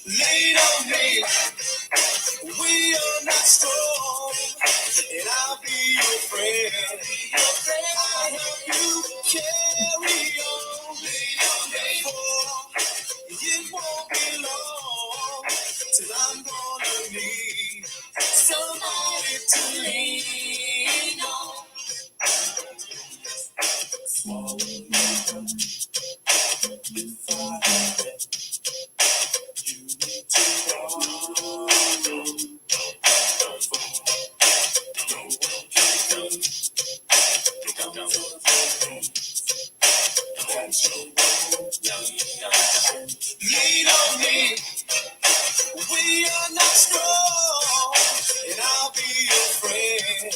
Lean on me, we are not strong, and I'll be your friend. I'll help you carry on. For it won't be long till I'm gonna need somebody to lean on. Swallow me if I have it. You need to borrow. No one can come. That's your road. Lean on me. We are not strong, and I'll be your friend.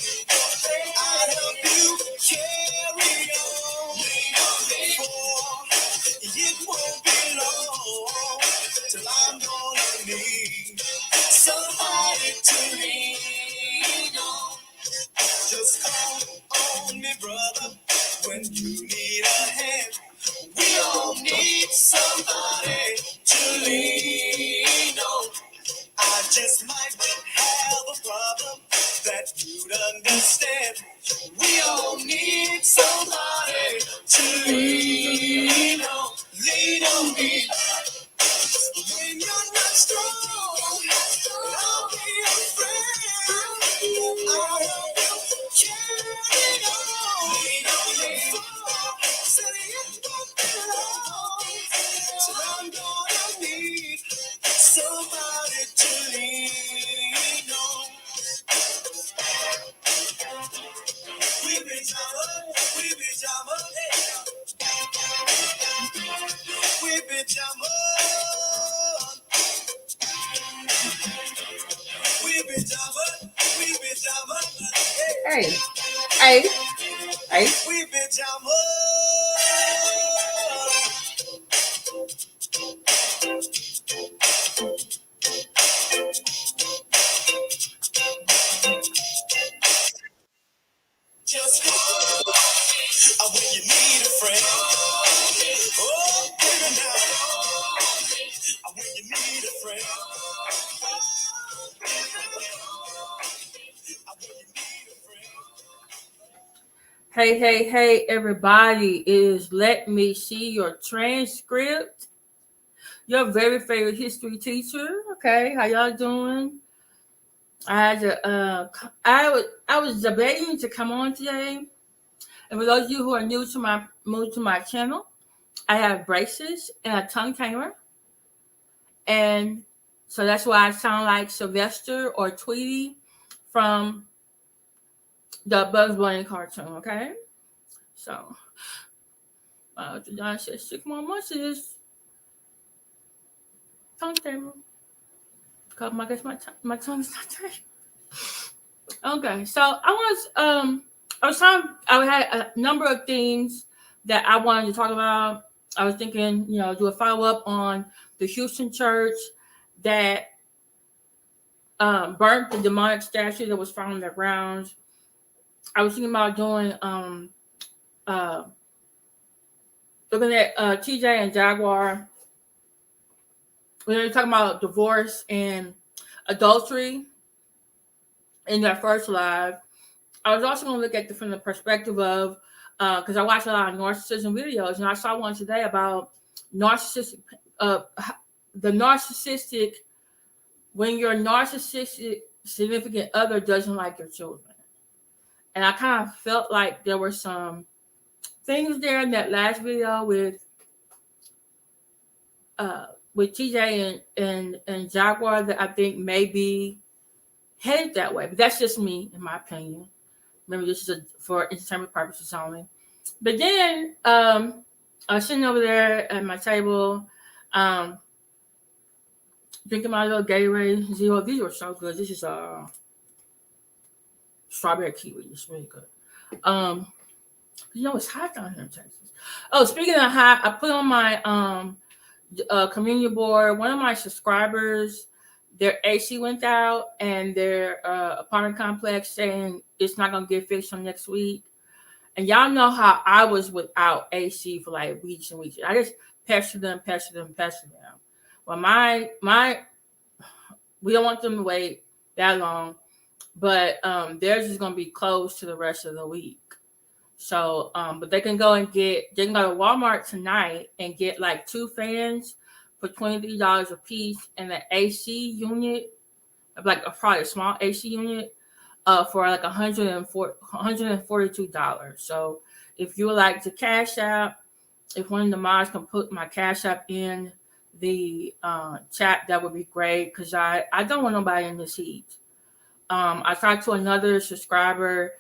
I'll help you carry on. For it won't be long till I'm gonna need somebody to lean on. Just call on me, brother, when you need a hand. We all need somebody to lean on. I just might have a problem that you'd understand. We all need somebody to lean on. Lean on me when you're not strong. I'll be your friend. I'll help you carry on. Lean on me. Said it won't be long till I'm gonna need somebody to lean on. We be Jama, we be Jama, we be Jama, we be Jama, we be Jama. Hey, we be Jama. Just call when you need a friend. Oh, baby, now when you need a friend. Hey, everybody, is Let Me See Your Transcript. Your very favorite history teacher. Okay, how y'all doing? I had to, I was debating to come on today. And for those of you who are new to my channel, I have braces and a tongue tamer. And so that's why I sound like Sylvester or Tweety from the Bugs Bunny cartoon, okay? So, John says 6 more months of this tongue tamer. Because I guess my tongue's not tight. Okay, so I had a number of things that I wanted to talk about. I was thinking, do a follow-up on the Houston church that burnt the demonic statue that was found on their grounds. I was thinking about doing looking at TJ and Jaguar. We were talking about divorce and adultery in their first live. I was also going to look at it from the perspective of, because I watch a lot of narcissism videos, and I saw one today about narcissistic, when your narcissistic significant other doesn't like your children. And I kind of felt like there were some things there in that last video with with TJ and Jaguar that I think may be headed that way. But that's just me, in my opinion. Remember, this is for entertainment purposes only. But then I was sitting over there at my table, drinking my little Gatorade Zero. These were so good. This is strawberry kiwi. It's really good. It's hot down here in Texas. Oh, speaking of hot, I put on my communion board. One of my subscribers, their AC went out, and their apartment complex saying it's not gonna get fixed until next week. And y'all know how I was without AC for like weeks and weeks. I just pestered them. Well, we don't want them to wait that long, but theirs is gonna be closed to the rest of the week. So, but they can go to Walmart tonight and get like 2 fans for $23 a piece, and the AC unit, like probably a small AC unit, for like $142. So, if you would like to cash out, if one of the mods can put my cash app in the chat, that would be great, because I don't want nobody in this heat. I talked to another subscriber.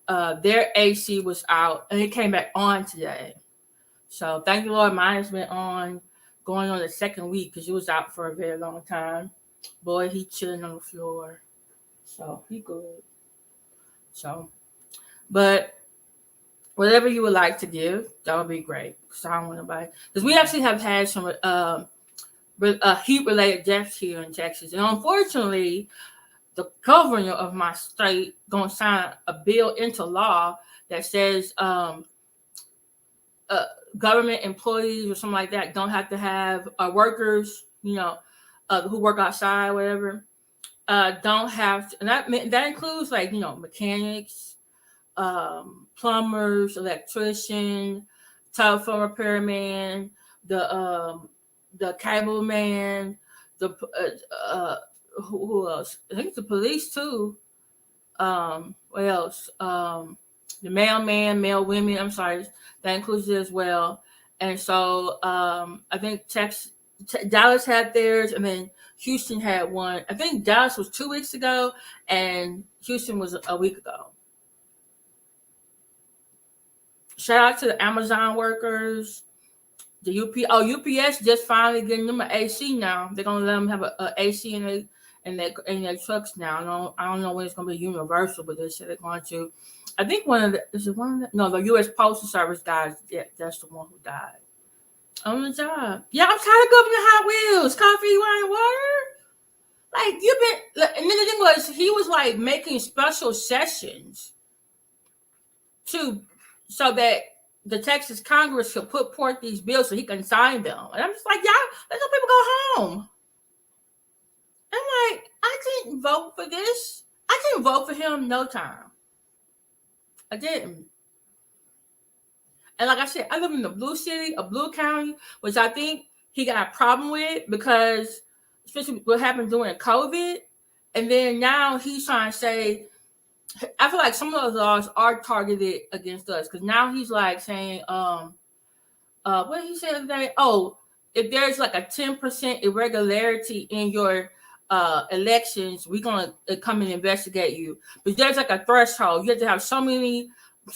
Their AC was out and it came back on today. So thank you, Lord, mine has been on, going on the 2nd week, because it was out for a very long time. Boy, he chilling on the floor. So he good. So, but whatever you would like to give, that would be great. Because I don't want nobody. Because we actually have had some heat-related deaths here in Texas. And unfortunately, the governor of my state going to sign a bill into law that says government employees or something like that don't have to have workers, who work outside, whatever, don't have to, and that includes like, mechanics, plumbers, electrician, telephone repairman, the cable man, the who else? I think it's the police too. What else? The mailman, mail women. I'm sorry, that includes it as well. And so I think Dallas had theirs, and then Houston had one. I think Dallas was 2 weeks ago, and Houston was a week ago. Shout out to the Amazon workers. The UPS just finally getting them an AC now. They're gonna let them have a AC in their trucks now. I don't know when it's gonna be universal, but they said they're going to. I think the U.S. Postal Service guys. Yeah, that's the one who died on the job. Yeah, I'm tired of governor Hot Wheels, coffee, wine, water. Like and then the thing was, he was like making special sessions so that the Texas Congress could put forth these bills so he can sign them. And I'm just like, y'all, let some people go home. I'm like, I didn't vote for this. I didn't vote for him no time. I didn't. And like I said, I live in a blue city, a blue county, which I think he got a problem with, because especially what happened during COVID. And then now he's trying to say, I feel like some of those laws are targeted against us, because now he's like saying, what did he say the other day? Oh, if there's like a 10% irregularity in your elections, we're gonna come and investigate you. But there's like a threshold. You have to have so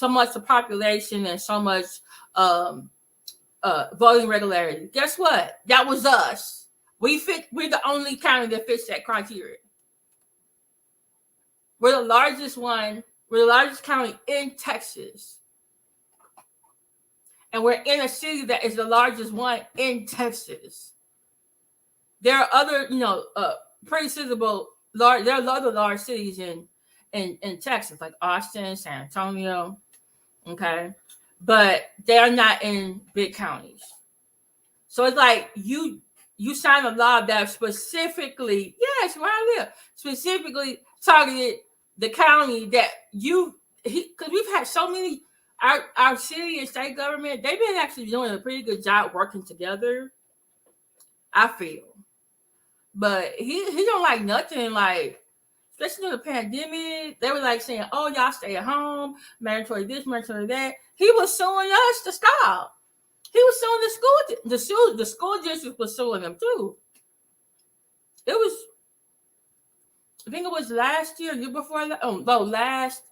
much the population and so much voting regularity. Guess what? That was us. We're the only county that fits that criteria. We're the largest one. We're the largest county in Texas. And we're in a city that is the largest one in Texas. There are other, pretty sizable, there are other large cities in Texas, like Austin, San Antonio, okay? But they are not in big counties. So it's like you sign a law that specifically, yes, where I live, specifically targeted the county that because we've had so many, our city and state government, they've been actually doing a pretty good job working together, I feel. But he don't like nothing, like, especially during the pandemic, they were like saying, oh, y'all stay at home, mandatory this, mandatory that. He was suing us to stop. He was suing the school district was suing him too. It was, I think it was last year before that. Oh no, last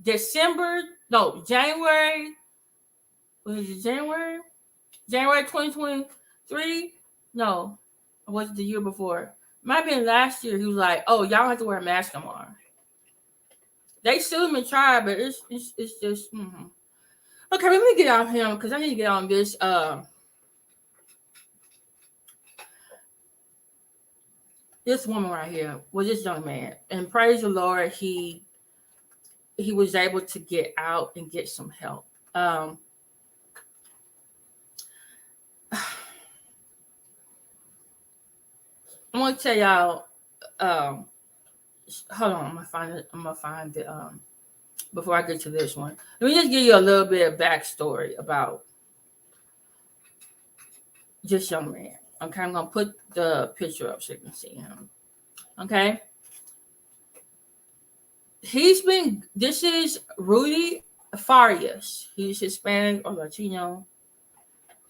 December, no, January. Was it January? January 2023? No, it was the year before. Might have been last year. He was like, "Oh, y'all don't have to wear a mask no more." They sued him and tried, but it's just okay. Let me get off him because I need to get on this. This woman right here, well, this young man, and praise the Lord, he was able to get out and get some help. I'm gonna tell y'all. Hold on, I'm gonna find it. Before I get to this one, let me just give you a little bit of backstory about this young man. Okay, I'm gonna put the picture up so you can see him. Okay, this is Rudy Farias. He's Hispanic or Latino,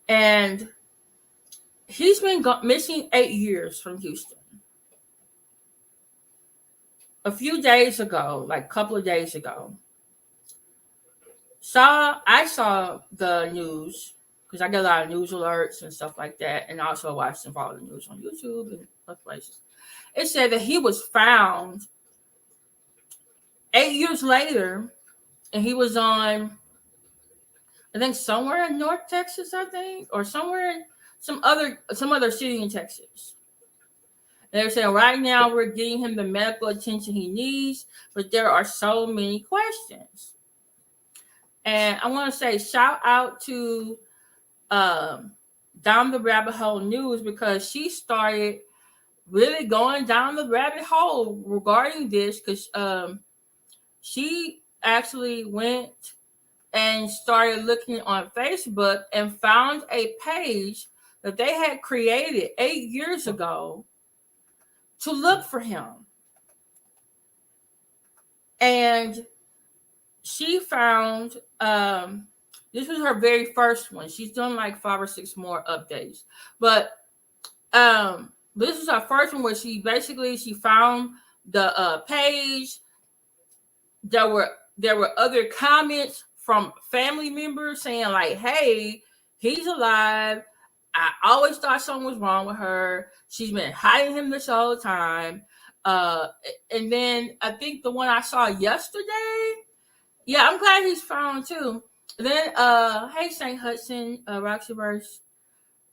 and he's been missing 8 years from Houston. A few days ago, like a couple of days ago, I saw the news because I get a lot of news alerts and stuff like that, and also watch and follow the news on YouTube and other places. It said that he was found 8 years later, and he was on, I think, somewhere in North Texas, I think, or somewhere in some other city in Texas. They're saying right now we're getting him the medical attention he needs, but there are so many questions. And I want to say shout out to Down the Rabbit Hole News because she started really going down the rabbit hole regarding this because she actually went and started looking on Facebook and found a page that they had created 8 years ago to look for him. And she found, this was her very first one. She's done like 5 or 6 more updates. But this was her first one where she found the page. There were other comments from family members saying like, "Hey, he's alive. I always thought something was wrong with her. She's been hiding him this whole time." And then I think the one I saw yesterday, yeah, I'm glad he's found too. And then, hey, St. Hudson, Roxy Burst,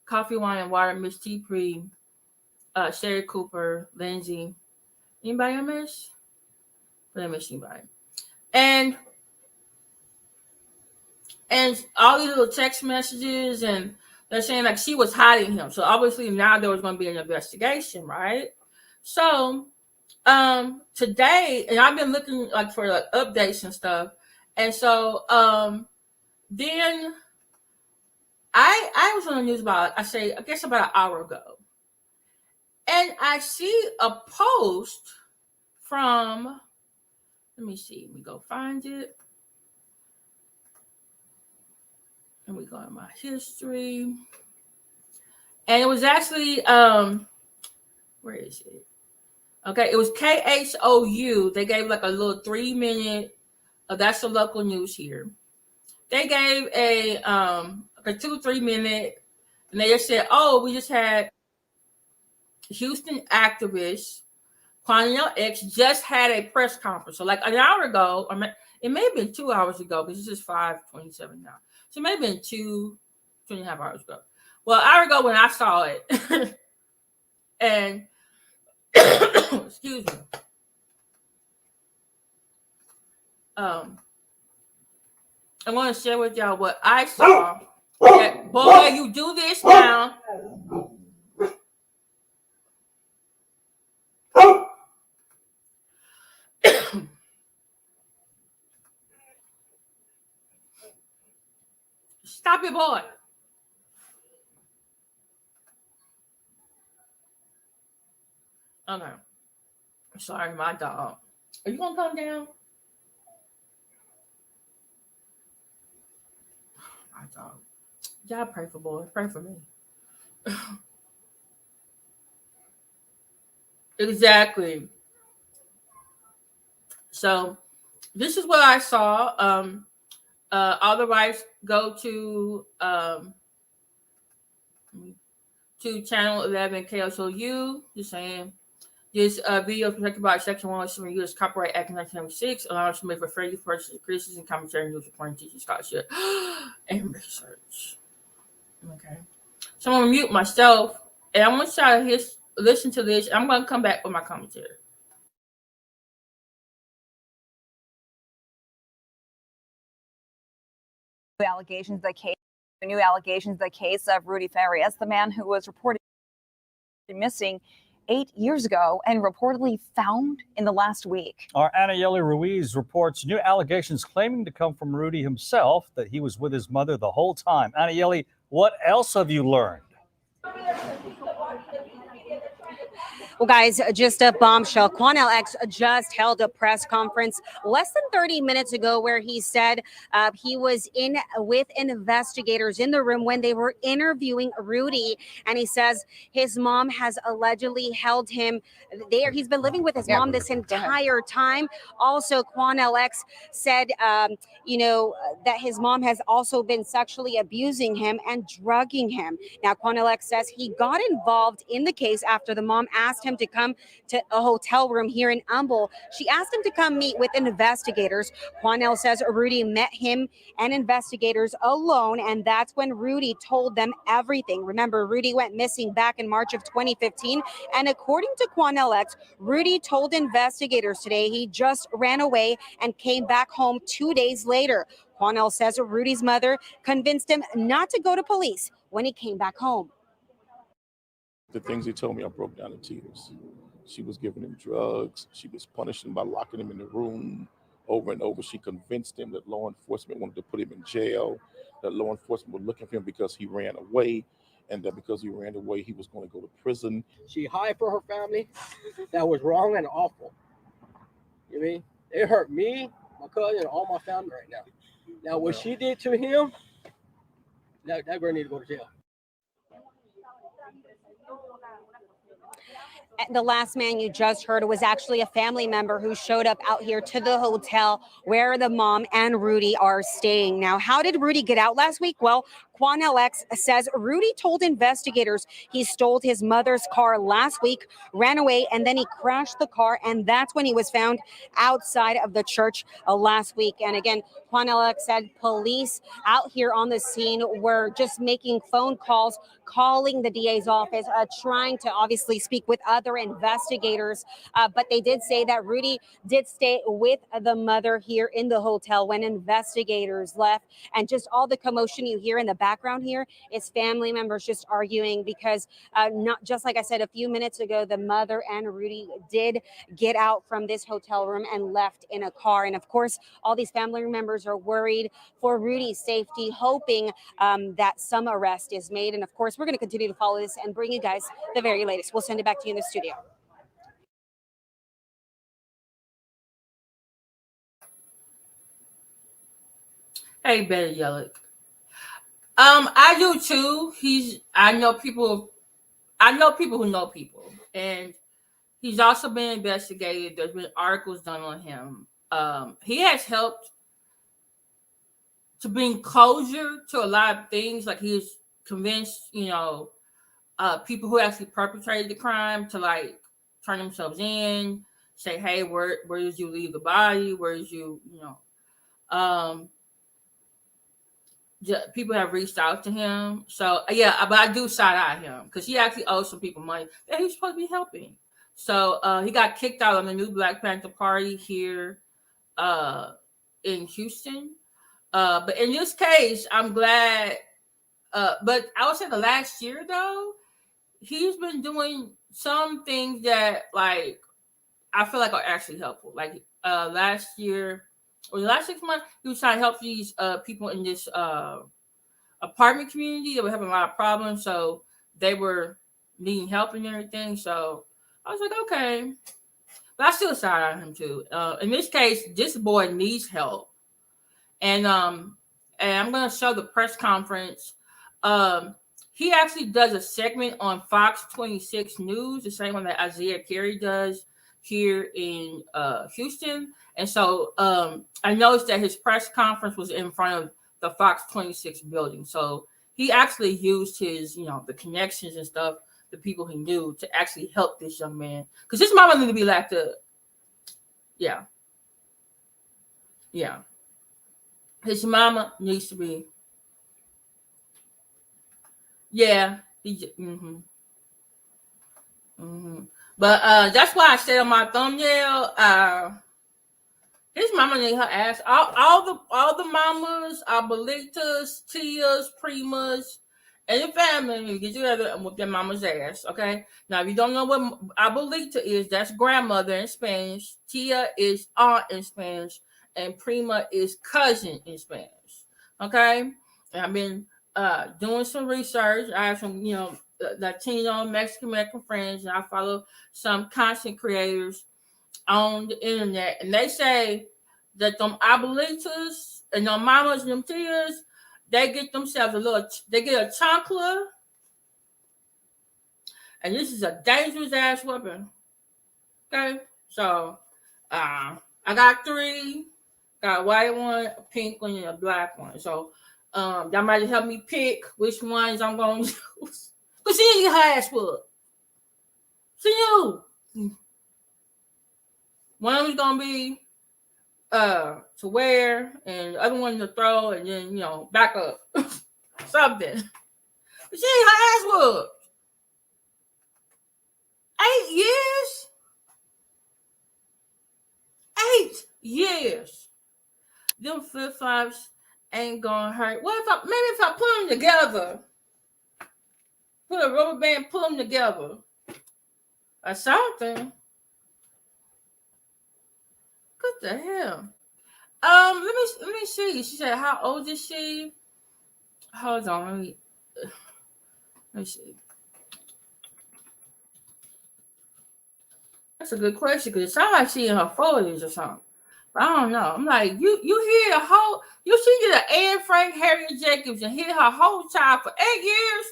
Coffee, Wine, and Water, Miss T. Pre, Sherry Cooper, Lindsay. Anybody I miss? But I miss anybody. And all these little text messages, and they're saying like she was hiding him. So obviously now there was going to be an investigation, right? So today, and I've been looking like for like updates and stuff, and so then I was on the news about I guess about an hour ago, and I see a post from, let me see, let me go find it. And we go in my history. And it was actually, where is it? Okay, it was KHOU. They gave like a little 3-minute, that's the local news here. They gave a 2-3 minute, and they just said, "Oh, we just had Houston activist Quannell X just had a press conference." So like an hour ago, or it may have been 2 hours ago, because it's just 5:27 now. So it may have been 2.5 hours ago. Well, an hour ago when I saw it, and excuse me. I want to share with y'all what I saw. Yeah, boy, you do this now. Stop it, boy. Okay. Sorry, my dog. Are you going to come down? My thought, y'all pray for boy, pray for me. Exactly. So this is what I saw. All the rights go to channel 11 KHOU. Just saying. This video is protected by Section 107 U.S. Copyright Act of 1996, allowing to make for fair use, purchase, criticism, commentary, news reporting, teaching, scholarship, and research. Okay. So I'm going to mute myself, and I want y'all to listen to this. I'm going to come back with my commentary. New allegations, the case of Rudy Farias, the man who was reported missing 8 years ago and reportedly found in the last week. Our Anayeli Ruiz reports new allegations claiming to come from Rudy himself that he was with his mother the whole time. Anayeli, what else have you learned? Well, guys, just a bombshell. Quannell X just held a press conference less than 30 minutes ago where he said he was in with investigators in the room when they were interviewing Rudy. And he says his mom has allegedly held him there. He's been living with his mom this entire time. Also, Quannell X said, that his mom has also been sexually abusing him and drugging him. Now, Quannell X says he got involved in the case after the mom asked him to come to a hotel room here in Humble. She asked him to come meet with investigators. Quannell says Rudy met him and investigators alone, and that's when Rudy told them everything. Remember, Rudy went missing back in March of 2015, and according to Quannell X, Rudy told investigators today he just ran away and came back home 2 days later. Quannell says Rudy's mother convinced him not to go to police when he came back home. The things he told me, I broke down in tears. She was giving him drugs. She was punishing him by locking him in the room over and over. She convinced him that law enforcement wanted to put him in jail, that law enforcement were looking for him because he ran away, and that because he ran away, he was going to go to prison. She hired for her family. That was wrong and awful. You mean? It hurt me, my cousin, and all my family right now. Now, what she did to him, that girl need to go to jail. The last man you just heard was actually a family member who showed up out here to the hotel where the mom and Rudy are staying. Now, how did Rudy get out last week? Well, Quannell X says Rudy told investigators he stole his mother's car last week, ran away, and then he crashed the car, and that's when he was found outside of the church last week. And again, Quannell X said police out here on the scene were just making phone calls, calling the DA's office, trying to obviously speak with other investigators. But they did say that Rudy did stay with the mother here in the hotel when investigators left. And just all the commotion you hear in the background here is family members just arguing because not just like I said a few minutes ago, the mother and Rudy did get out from this hotel room and left in a car. And of course, all these family members are worried for Rudy's safety, hoping that some arrest is made. And of course, we're going to continue to follow this and bring you guys the very latest. We'll send it back to you in the studio. Hey, Betty Yellick. I do too. I know people who know people, and he's also been investigated. There's been articles done on him. He has helped to bring closure to a lot of things. Like he's convinced, people who actually perpetrated the crime to like turn themselves in, say, hey, where did you leave the body? Where did you, people have reached out to him. So yeah, but I do side eye him because he actually owes some people money that he's supposed to be helping. So he got kicked out on the new Black Panther Party here in Houston. But in this case, I'm glad. But I would say the last year though, he's been doing some things that like I feel like are actually helpful. Like last year or the last 6 months, he was trying to help these people in this apartment community that were having a lot of problems. So they were needing help and everything. So I was like, okay. But I still side on him too. In this case, this boy needs help. And and I'm going to show the press conference. He actually does a segment on Fox 26 News, the same one that Isaiah Carey does here in Houston. And so I noticed that his press conference was in front of the Fox 26 building. So he actually used his, the connections and stuff, the people he knew, to actually help this young man. Because his mama needed to be locked up. Yeah. Yeah. His mama needs to be. Yeah. But that's why I said on my thumbnail, his mama need her ass. All the mamas, abuelitas, tias, primas, and the family get together and whip their mama's ass. Okay. Now, if you don't know what abuelita is, that's grandmother in Spanish. Tia is aunt in Spanish, and prima is cousin in Spanish. Okay. And I've been doing some research. I have some, Latino, Mexican friends, and I follow some content creators on the internet, and they say that them abuelitas and them mamas and them tias, they get themselves they get a chancla, and this is a dangerous ass weapon. Okay, so I got 3, got a white one, a pink one, and a black one. So that might help me pick which ones I'm gonna use. Cause she ain't get her ass whooped. See you. One of them's gonna be to wear, and the other one to throw, and then back up. Something. But she ain't her ass whooped. 8 years? 8 years. Them flip-flops ain't gonna hurt. What if if I put them together? Put a rubber band, put them together. Or something. What the hell? Let me see. She said, "How old is she?" Hold on, let me see. That's a good question because it sounds like she in her 40s or something. But I don't know. I'm like, you hear the whole, she did an Anne Frank Harriet Jacobs and hit her whole child for 8 years.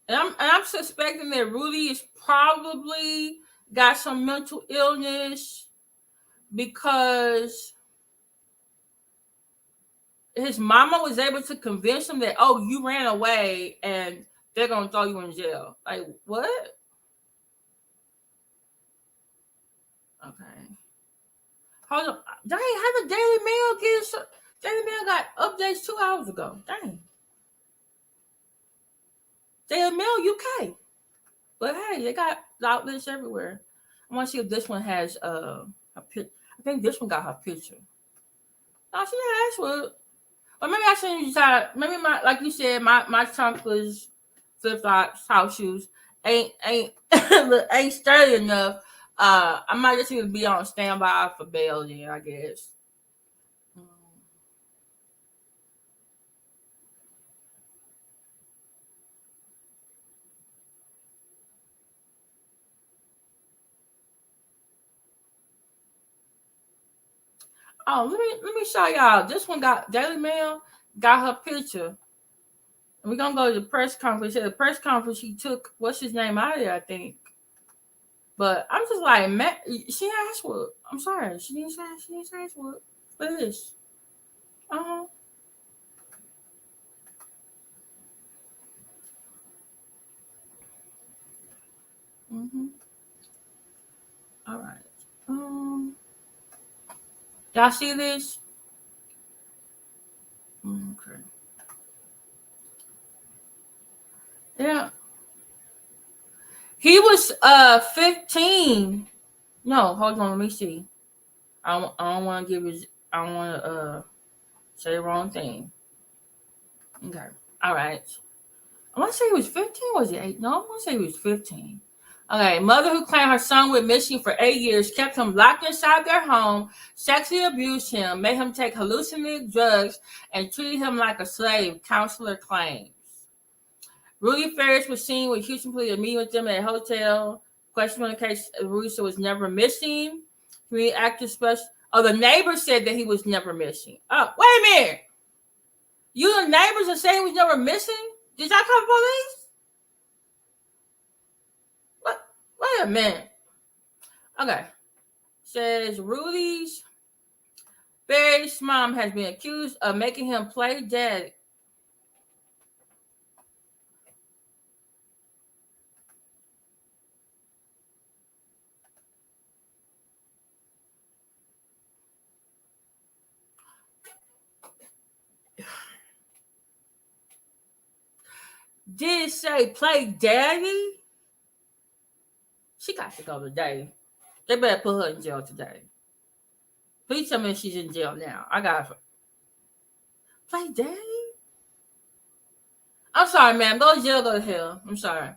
And I'm suspecting that Rudy is probably got some mental illness because his mama was able to convince him that, oh, you ran away and they're going to throw you in jail. Like, what? Okay. Hold on. Dang, how the Daily Mail Daily Mail got updates 2 hours ago. Dang. Daily Mail UK. But hey, they got outlets everywhere. I want to see if this one has a picture. I think this one got her picture. Oh, she has one. Or maybe I shouldn't decide. Maybe like you said, my Chanclas, flip-flops, house shoes ain't sturdy enough. I might just need to be on standby for bail then, I guess. Oh, let me show y'all. This one got Daily Mail, got her picture. And we're gonna go to the press conference. At the press conference, she took what's his name out of there, I think. But I'm just like, man, she has what? I'm sorry, she didn't say what. Look at this. Uh-huh. Mm-hmm. All right. Y'all see this? Okay. Yeah. He was 15. No, hold on, let me see. I don't want to say the wrong thing. Okay. All right. I want to say he was 15. Was he 8? No, I want to say he was 15. Okay. Mother who claimed her son went missing for 8 years, kept him locked inside their home, sexually abused him, made him take hallucinating drugs, and treated him like a slave, counselor claims. Rudy Farias was seen with Houston police meeting with them at a hotel. Question on the case, Rudy was never missing. Community actor special. Oh, the neighbor said that he was never missing. Oh, wait a minute. You and neighbors are saying he was never missing? Did y'all call the police? What? Wait a minute. Okay. Says Rudy Farias' mom has been accused of making him play dead. Did it say play daddy? She got to go today. They better put her in jail today. Please tell me she's in jail now. I got to play daddy? I'm sorry, ma'am. Go to jail, go to hell. I'm sorry.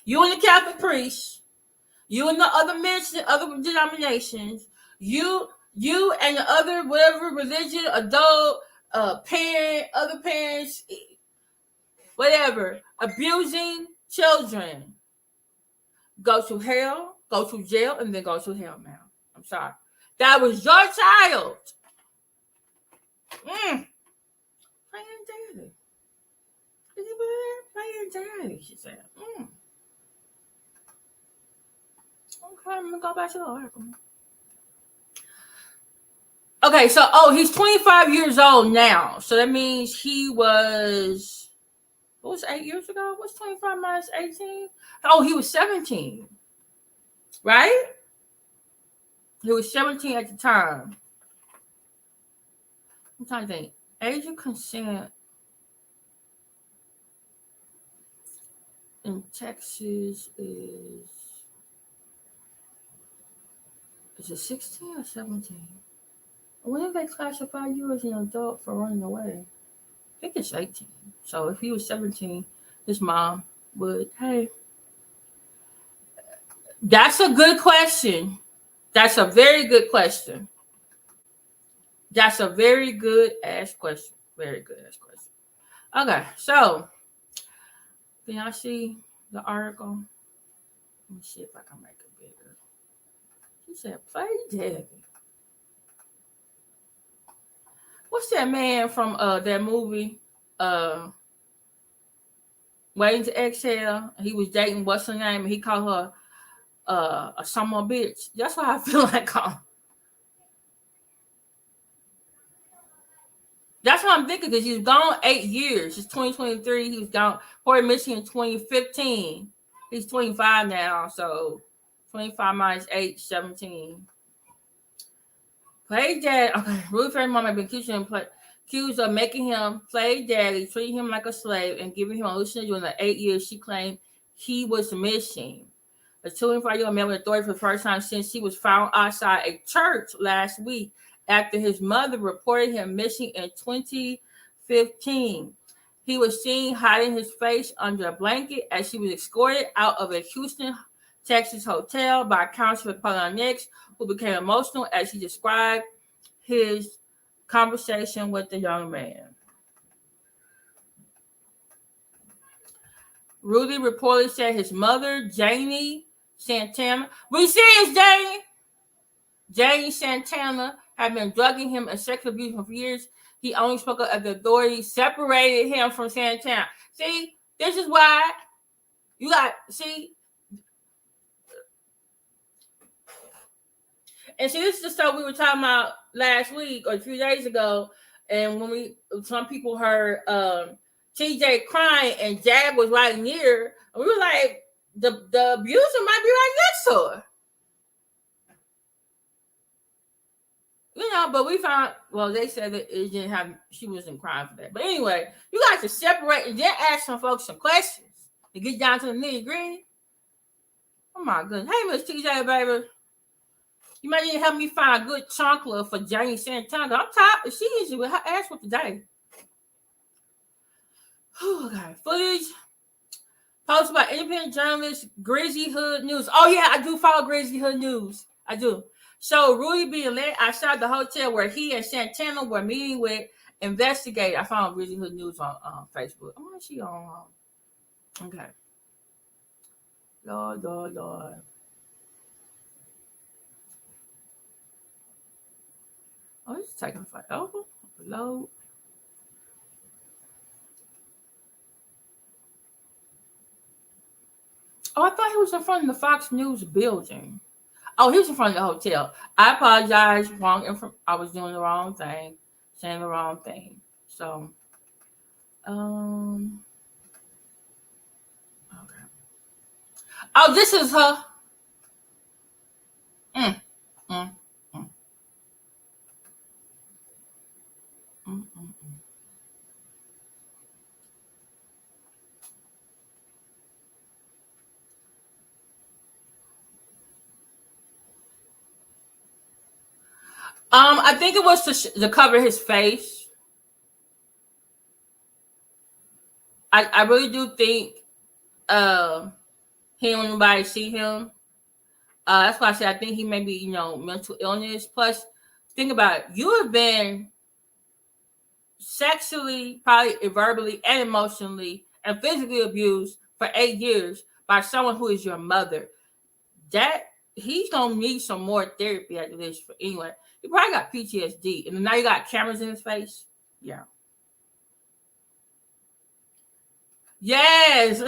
You and the Catholic priest, you and the other ministers, other denominations, you and the other whatever religion, adult, parent, other parents, whatever, abusing children. Go to hell, go to jail, and then go to hell, ma'am. I'm sorry. That was your child. Playing daddy. Did you believe that? Playing daddy, she said. Okay, I'm gonna go back to the article. Okay, so he's 25 years old now. So that means he was, what was 8 years ago? What's 25 minus 18? Oh, he was 17. Right? He was 17 at the time. I'm trying to think. Age of consent in Texas is it 16 or 17? When did they classify you as an adult for running away? I think it's 18. So if he was 17, his mom would, hey. That's a good question. That's a very good question. That's a very good ass question. Very good ass question. Okay, so can y'all see the article? Let me see if I can make it bigger. She said, play daddy. What's that man from that movie? Waiting to Exhale. He was dating what's her name, and he called her a summer bitch. That's what I feel like calling. That's what I'm thinking, because he's gone 8 years. It's 2023. He was gone. Port Michigan in 2015. He's 25 now, so 25 minus 8, 17. Play daddy. Okay, Rudy Farias' mom had been accused of making him play daddy, treating him like a slave, and giving him a hallucination during the 8 years she claimed he was missing. The 25-year-old man with authority for the first time since he was found outside a church last week after his mother reported him missing in 2015. He was seen hiding his face under a blanket as he was escorted out of a Houston, Texas hotel by counselor Quannell X, who became emotional as he described his conversation with the young man. Rudy reportedly said his mother, Janie Santana, we serious, Janie? Janie Santana had been drugging him and sexually abusing him for years. He only spoke up as the authorities separated him from Santana. See, this is why you got, see, and see, this is the stuff we were talking about last week or a few days ago. And when some people heard TJ crying and Jag was right near, we were like, the abuser might be right next to her. You know, but we found, well, they said that it didn't have, she wasn't crying for that. But anyway, you guys to separate and then ask some folks some questions to get down to the nitty gritty. Oh my goodness. Hey, Miss TJ, baby. You might need to help me find a good Chancla for Janie Santana. I'm tired. She is with her ass for today. Okay. Footage posted by independent journalist Grizzly Hood News. Oh, yeah, I do follow Grizzly Hood News. I do. So Rudy being led outside the hotel where he and Santana were meeting with investigators. I found Grizzly Hood News on Facebook. Oh, she on. Okay. Lord. Oh, it's taking forever. Load. Oh, I thought he was in front of the Fox News building. Oh, he was in front of the hotel. I apologize. I was doing the wrong thing, saying the wrong thing. So, okay. Oh, this is her. Mm, mm, mm, mm, mm. I think it was to cover his face. I really do think he don't want nobody to see him. That's why I said I think he may be, mental illness. Plus, think about it. You have been sexually, probably verbally, and emotionally and physically abused for 8 years by someone who is your mother. That he's gonna need some more therapy after this. For anyway, he probably got PTSD, and now you got cameras in his face. Yeah. Yes.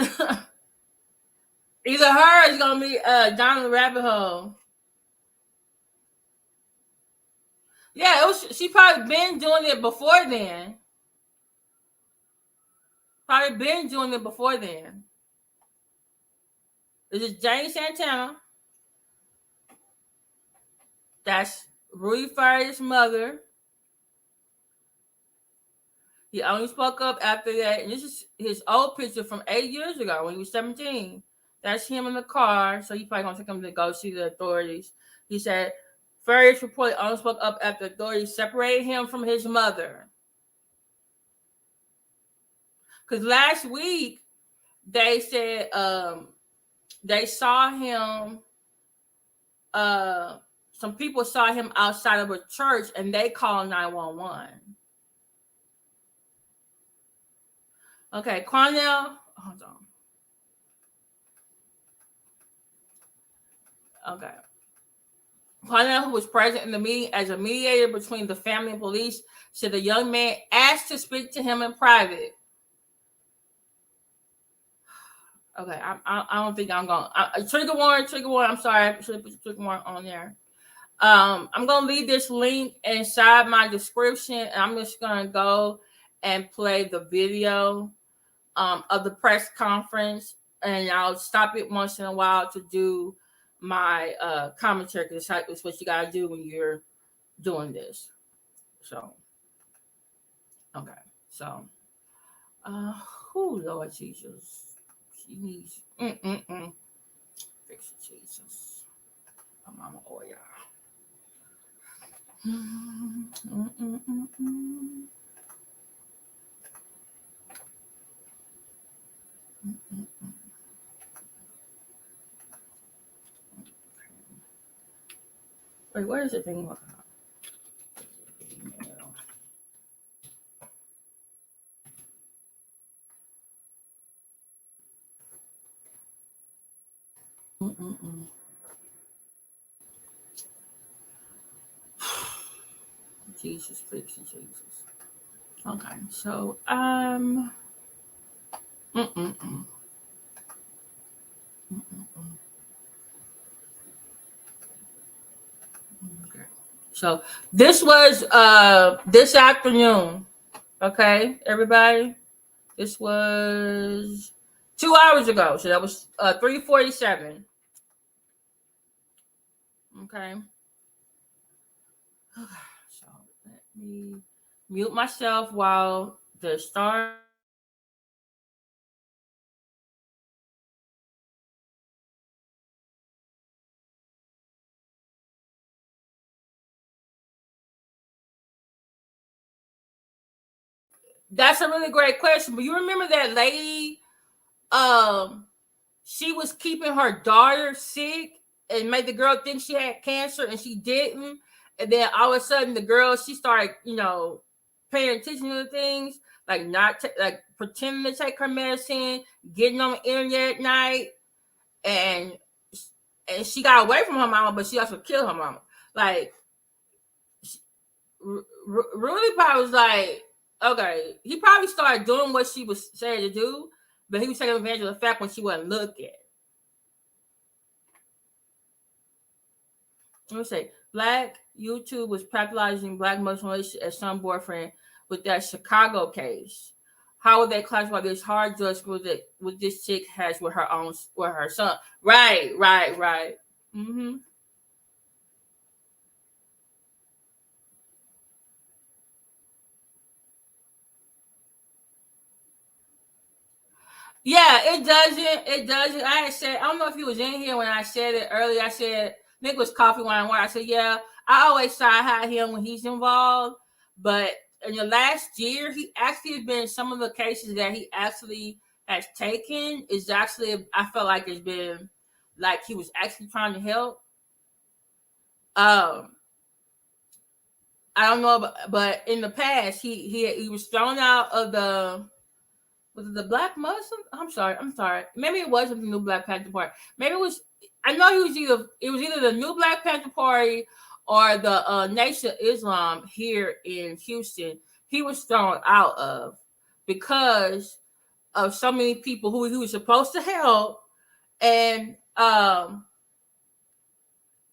Either her or it's gonna be down the rabbit hole. Yeah, it was. She probably been doing it before then. Probably been doing it before then. This is Jane Santana. That's Rudy Farias' mother. He only spoke up after that. And this is his old picture from 8 years ago when he was 17. That's him in the car. So he probably going to take him to go see the authorities. He said, Farias reportedly only spoke up after authorities separated him from his mother. Because last week, they said they saw him, some people saw him outside of a church and they called 911. Okay, Quannell, hold on. Okay. Quannell, who was present in the meeting as a mediator between the family and police, said the young man asked to speak to him in private. Okay, I don't think I'm going to. Trigger warning. I'm sorry. I should put trigger warning on there. I'm going to leave this link inside my description, and I'm just going to go and play the video of the press conference, and I'll stop it once in a while to do my commentary, because it's what you got to do when you're doing this. So, okay. So, Lord Jesus. She needs, fix it, Jesus. Mama, oh, yeah. Wait, where is the thing? Jesus, fix it, Jesus. Okay, so Okay. So this was this afternoon. Okay, everybody. This was 2 hours ago. So that was 3:47. Okay. So let me mute myself while the star. That's a really great question. But you remember that lady? She was keeping her daughter sick and made the girl think she had cancer, and she didn't. And then all of a sudden, the girl, she started, paying attention to things, like like pretending to take her medicine, getting on the internet at night, and she got away from her mama, but she also killed her mama. Like, Rudy probably was like, okay, he probably started doing what she was saying to do, but he was taking advantage of the fact when she wasn't looking. Let me say, Black YouTube was popularizing Black Muslim relationship as son boyfriend with that Chicago case. How would they classify this hard drugs with this chick has with her son? Right. Mm-hmm. Yeah, it doesn't. It doesn't. I had said, I don't know if he was in here when I said it earlier. I said, Nick was coffee, wine, and water. I said, yeah, I always side high him when he's involved. But in the last year, he actually has been some of the cases that he actually has taken is actually, I felt like it's been like he was actually trying to help. I don't know, but in the past, he was thrown out of was it the Black Muslim? I'm sorry. Maybe it wasn't the new Black Panther Party. Maybe it was. I know it was either the new Black Panther Party or the Nation of Islam here in Houston. He was thrown out of because of so many people who he was supposed to help, and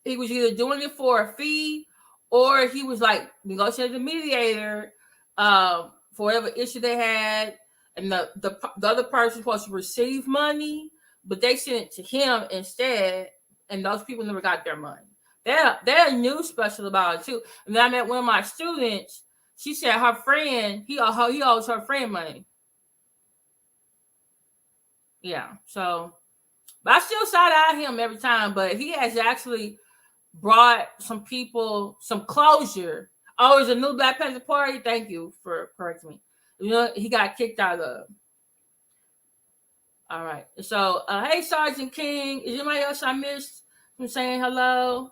he was either doing it for a fee or he was like negotiating the mediator for whatever issue they had. And the other person was supposed to receive money, but they sent it to him instead, and those people never got their money. They're new special about it too. And then I met one of my students. She said her friend he owes her friend money. Yeah, so but I still side eye him every time. But he has actually brought some people some closure. Oh, it's a new Black Panther Party. Thank you for correcting me. You know, he got kicked out of. All right. So, hey, Sergeant King. Is anybody else I missed from saying hello?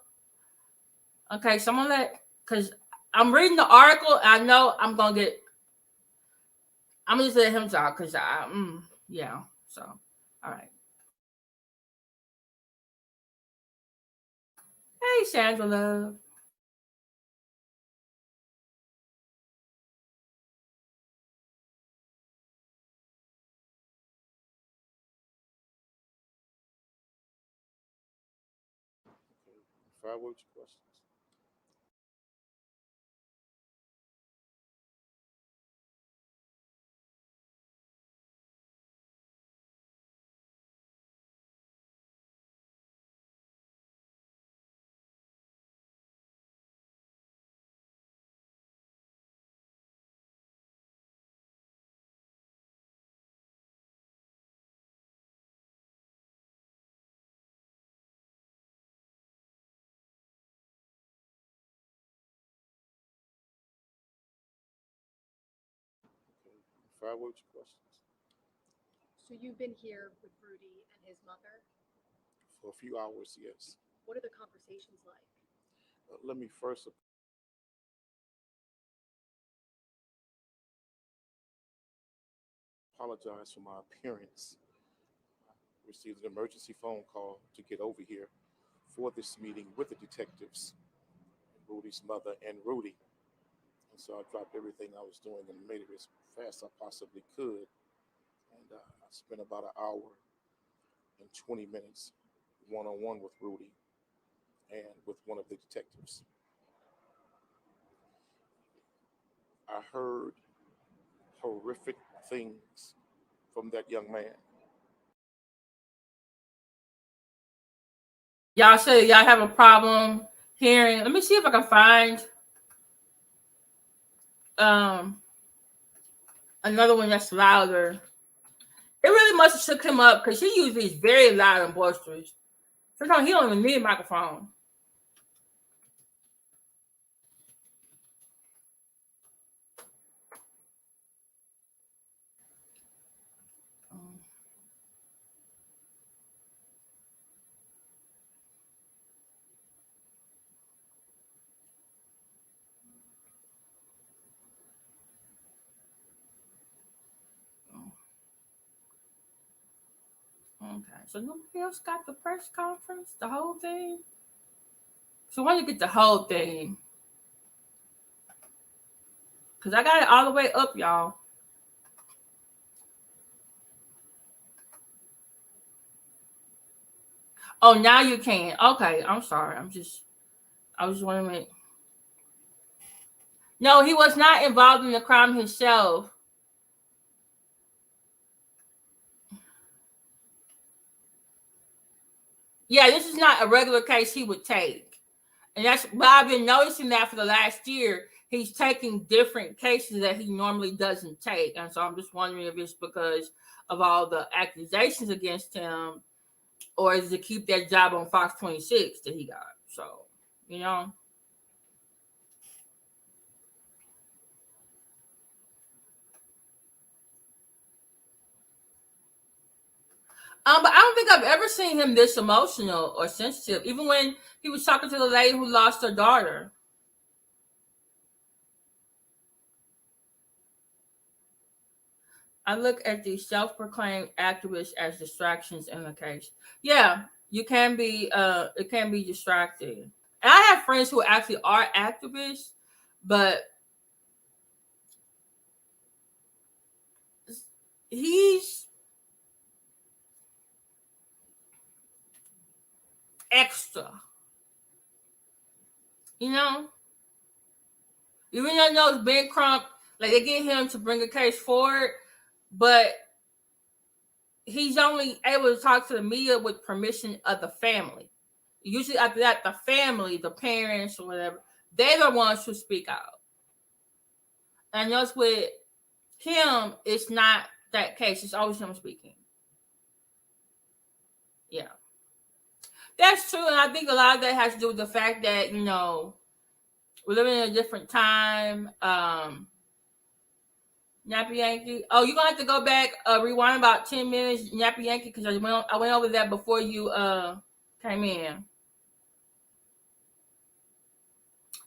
Okay, so I'm gonna because I'm reading the article. I know I'm gonna just let him talk because yeah. So, all right. Hey, Sandra Love. Fire with your questions. Okay. Fire with your questions. So you've been here with Rudy and his mother. For a few hours, yes. What are the conversations like? Let me first apologize for my appearance. I received an emergency phone call to get over here for this meeting with the detectives, Rudy's mother and Rudy. And so I dropped everything I was doing and made it as fast as I possibly could. And I spent about an hour and 20 minutes one-on-one with Rudy and with one of the detectives. I heard horrific things from that young man. Y'all say y'all have a problem hearing. Let me see if I can find another one that's louder. It really must have shook him up because he usually is very loud and boisterous. Sometimes he don't even need a microphone. Okay, so nobody else got the press conference, the whole thing. So when you get the whole thing, Because I got it all the way up, y'all. Oh, now you can. Okay, I'm sorry. I was wondering. No, he was not involved in the crime himself. Yeah, this is not a regular case he would take. And that's, but I've been noticing that for the last year. He's taking different cases that he normally doesn't take. And so I'm just wondering if it's because of all the accusations against him, or is it to keep that job on Fox 26 that he got? So, you know. But I don't think I've ever seen him this emotional or sensitive, even when he was talking to the lady who lost her daughter. I look at these self-proclaimed activists as distractions in the case. Yeah, you can be. It can be distracting. And I have friends who actually are activists, but he's extra. You know, even though it's Ben Crump, like they get him to bring a case forward, but he's only able to talk to the media with permission of the family. Usually after that, the family, the parents or whatever, they're the ones who speak out. And just with him, it's not that case. It's always him speaking. Yeah. That's true. And I think a lot of that has to do with the fact that, you know, we're living in a different time. Nappy Yankee. Oh, you're gonna have to go back, rewind about 10 minutes, Nappy Yankee, because I went over that before you came in.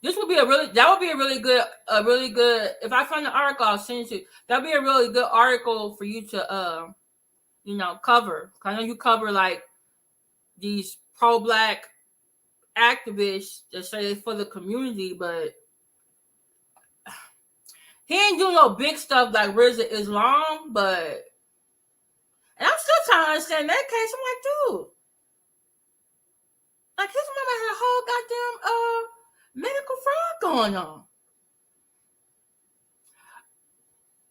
That would be a really good, if I find the article, I'll send it to you. That'd be a really good article for you to cover. I know you cover like these pro-black activists that say it's for the community, but he ain't doing no big stuff like Rizza Islam, but and I'm still trying to understand that case. I'm like, dude, like his mama had a whole goddamn medical fraud going on.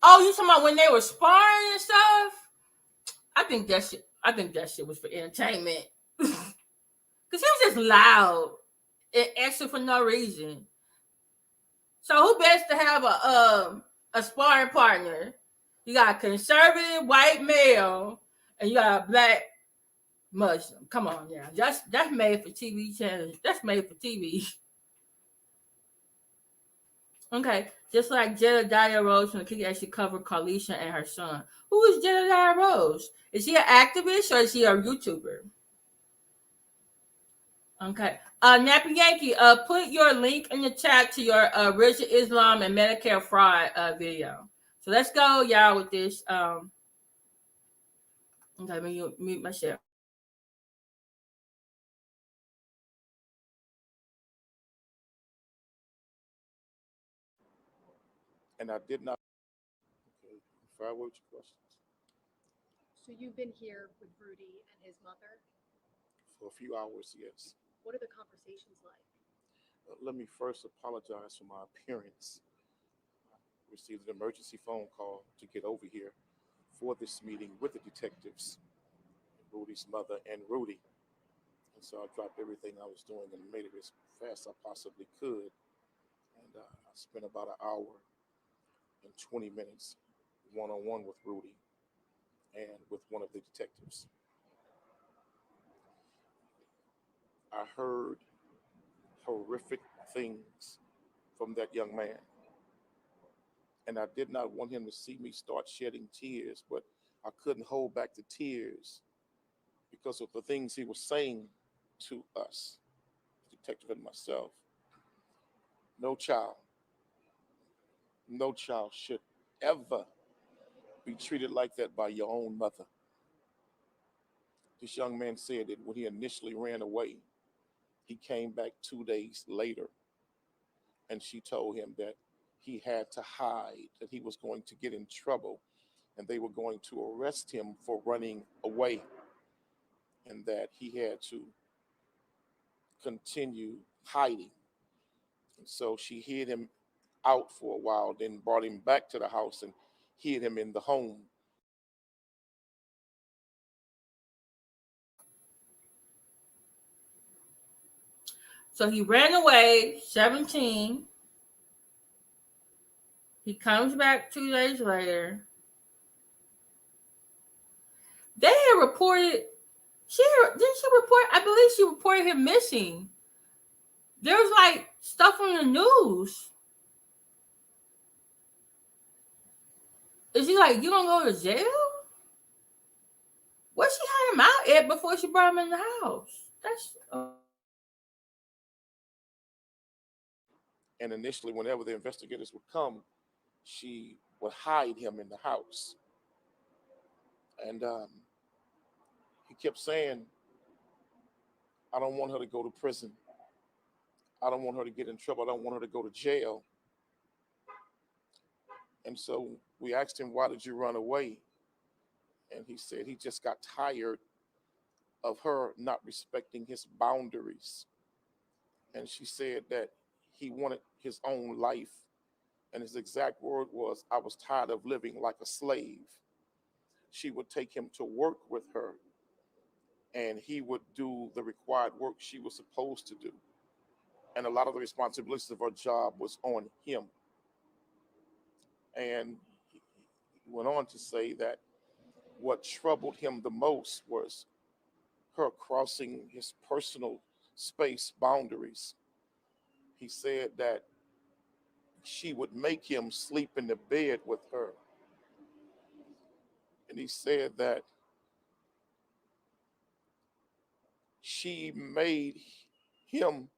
Oh, you talking about when they were sparring and stuff? I think that shit was for entertainment. Cause he was just loud and extra for no reason. So who best to have a sparring partner? You got a conservative white male and you got a black Muslim. Come on now. That's made for TV channels. That's made for TV. Okay. Just like Jedediah Rose from the Kick actually covered Carlisha and her son. Who is Jedediah Rose? Is he an activist or is he a YouTuber? Okay. Nappy Yankee, put your link in the chat to your Rizza Islam and Medicare fraud video. So let's go, y'all, with this. Okay, let me mute myself. And I did not. Okay, fire with your questions. So you've been here with Rudy and his mother? For a few hours, yes. What are the conversations like? Let me first apologize for my appearance. I received an emergency phone call to get over here for this meeting with the detectives, Rudy's mother and Rudy. And so I dropped everything I was doing and made it as fast as I possibly could. And I spent about an hour and 20 minutes one-on-one with Rudy and with one of the detectives. I heard horrific things from that young man. And I did not want him to see me start shedding tears, but I couldn't hold back the tears because of the things he was saying to us, the detective and myself. No child should ever be treated like that by your own mother. This young man said that when he initially ran away, he came back 2 days later and she told him that he had to hide, that he was going to get in trouble, and they were going to arrest him for running away, and that he had to continue hiding. And so she hid him out for a while, then brought him back to the house and hid him in the home. So he ran away, 17. He comes back 2 days later. They had reported, I believe she reported him missing. There was like stuff on the news. Is she like, you gonna go to jail? Where she had him out at before she brought him in the house? And initially, whenever the investigators would come, she would hide him in the house. And he kept saying, I don't want her to go to prison. I don't want her to get in trouble. I don't want her to go to jail. And so we asked him, why did you run away? And he said he just got tired of her not respecting his boundaries. And she said that he wanted his own life. And his exact word was, I was tired of living like a slave. She would take him to work with her, and he would do the required work she was supposed to do. And a lot of the responsibilities of her job was on him. And he went on to say that what troubled him the most was her crossing his personal space boundaries. He said that she would make him sleep in the bed with her. And he said that she made him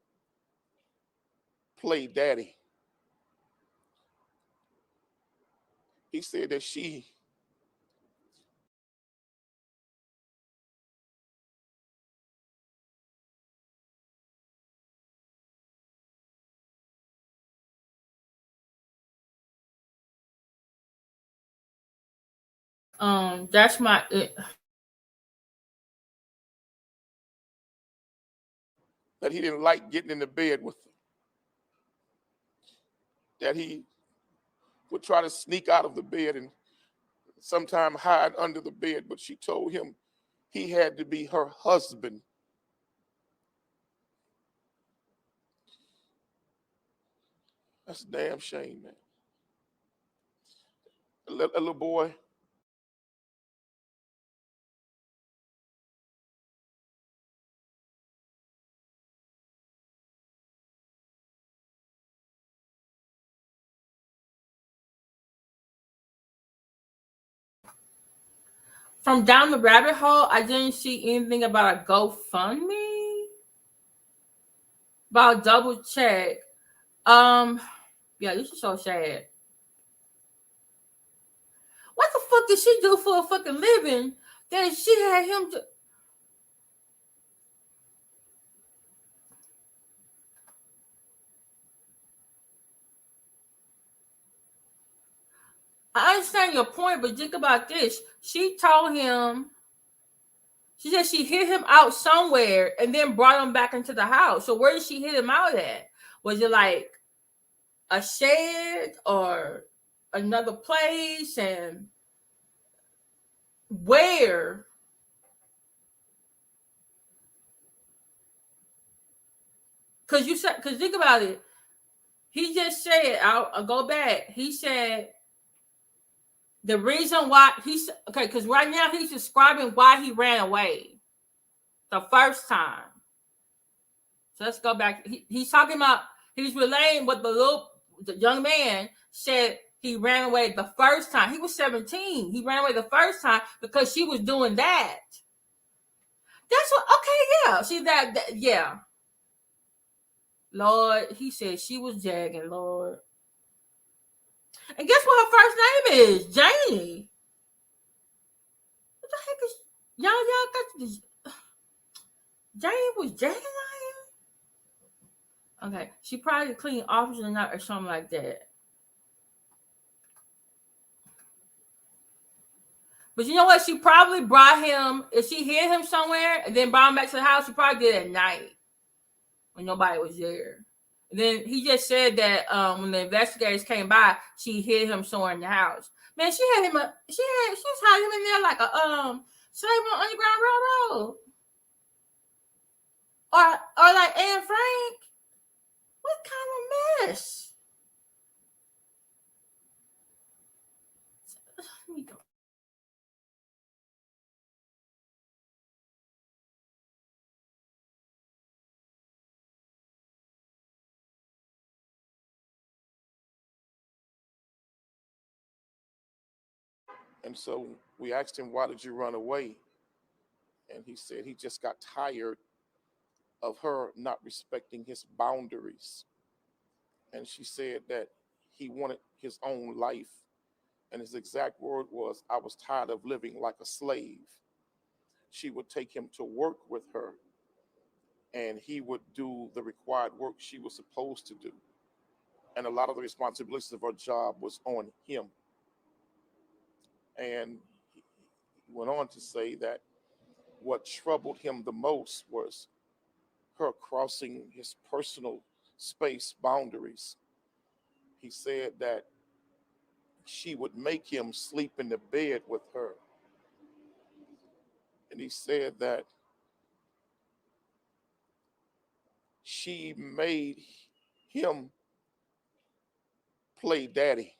play daddy. He said that she that's my that he didn't like getting in the bed with her, that he would try to sneak out of the bed and sometime hide under the bed, but she told him he had to be her husband. That's a damn shame, man. A little boy from down the rabbit hole. I didn't see anything about a GoFundMe, but I'll double check. Yeah, this is so sad. What the fuck did she do for a fucking living that she had him to? I understand your point, but think about this. She told him, she said she hid him out somewhere and then brought him back into the house. So where did she hit him out at? Was it like a shed or another place? And where? Because think about it. He just said, I'll go back. He said the reason why because right now he's describing why he ran away the first time. So let's go back. He's talking about, he's relaying what the young man said. He ran away the first time. He was 17. He ran away the first time because she was doing that. That's what, okay, yeah. See that yeah. Lord, he said she was jagging, Lord. And guess what her first name is? Janie. What the heck is y'all got this? Janie was jagging on him? Okay. She probably cleaned officer or something like that. But you know what? She probably brought him, if she hid him somewhere and then brought him back to the house, she probably did it at night when nobody was there. And then he just said that when the investigators came by, she hid him somewhere in the house. Man, she was hiding him in there like a slave on Underground Railroad. Or like Anne Frank. What kind of mess? Let me go. And so we asked him, why did you run away? And he said he just got tired of her not respecting his boundaries. And she said that he wanted his own life. And his exact word was, I was tired of living like a slave. She would take him to work with her, and he would do the required work she was supposed to do. And a lot of the responsibilities of her job was on him. And he went on to say that what troubled him the most was her crossing his personal space boundaries. He said that she would make him sleep in the bed with her. And he said that she made him play daddy.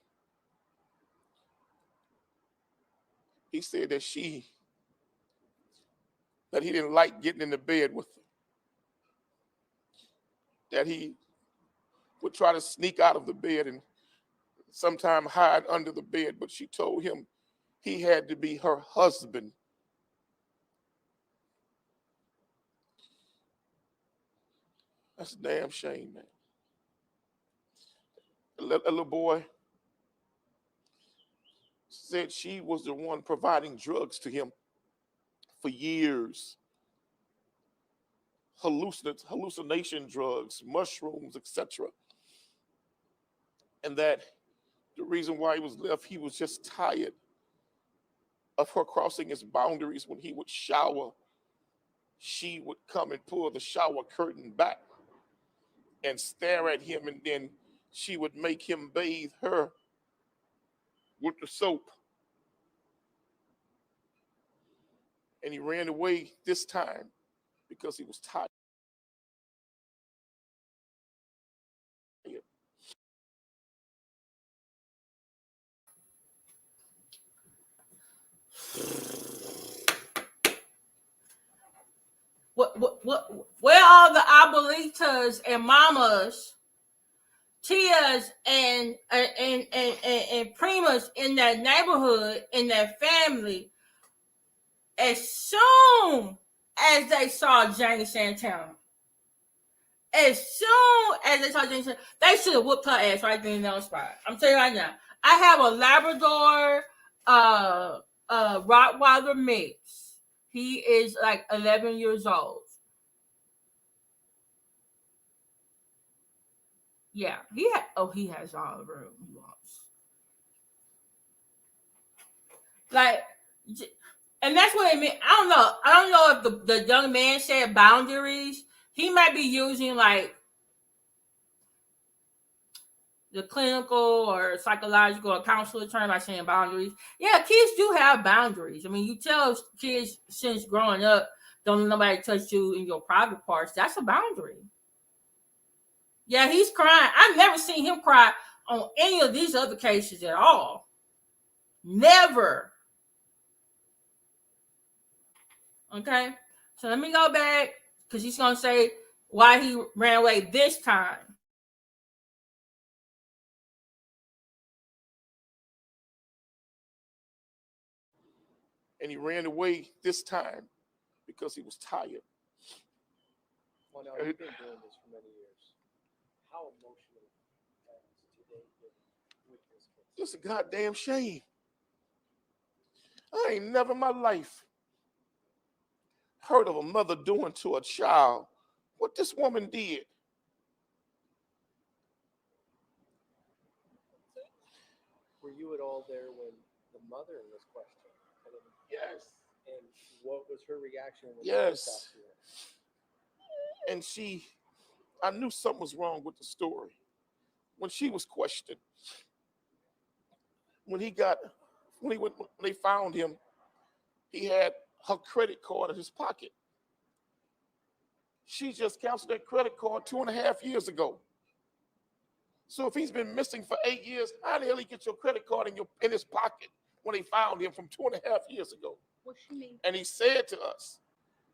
He said that he didn't like getting in the bed with her, that he would try to sneak out of the bed and sometime hide under the bed, but she told him he had to be her husband. That's a damn shame, man. A little boy said she was the one providing drugs to him for years. Hallucination drugs, mushrooms, etc. And that the reason why he was left, he was just tired of her crossing his boundaries. When he would shower, she would come and pull the shower curtain back and stare at him, and then she would make him bathe her with the soap. And he ran away this time because he was tired. Where are the abuelitas and mamas, tias and primas in that neighborhood, in that family, as soon as they saw Janie Santana? As soon as they saw Janie Santana, they should have whooped her ass right then and on the spot. I'm telling you right now. I have a Labrador Rottweiler mix. He is like 11 years old. Yeah, he has all the room he wants. Like, and that's what it means. I don't know if the young man said boundaries. He might be using like the clinical or psychological or counselor term by saying boundaries. Yeah, kids do have boundaries. I mean, you tell kids since growing up, don't let nobody touch you in your private parts. That's a boundary. Yeah, he's crying. I've never seen him cry on any of these other cases at all. Never. Okay, so let me go back because he's going to say why he ran away this time. And he ran away this time because he was tired. Well, now, you've been doing this for many years. How emotional has today been with this case? It's a goddamn shame. I ain't never in my life heard of a mother doing to a child what this woman did. Were you at all there when the mother was questioned? Yes. And what was her reaction when Yes. you talked to her? And I knew something was wrong with the story. When she was questioned, when they found him, he had her credit card in his pocket. She just canceled that credit card 2.5 years ago. So if he's been missing for 8 years, how the hell he get your credit card in his pocket when they found him from 2.5 years ago? And he said to us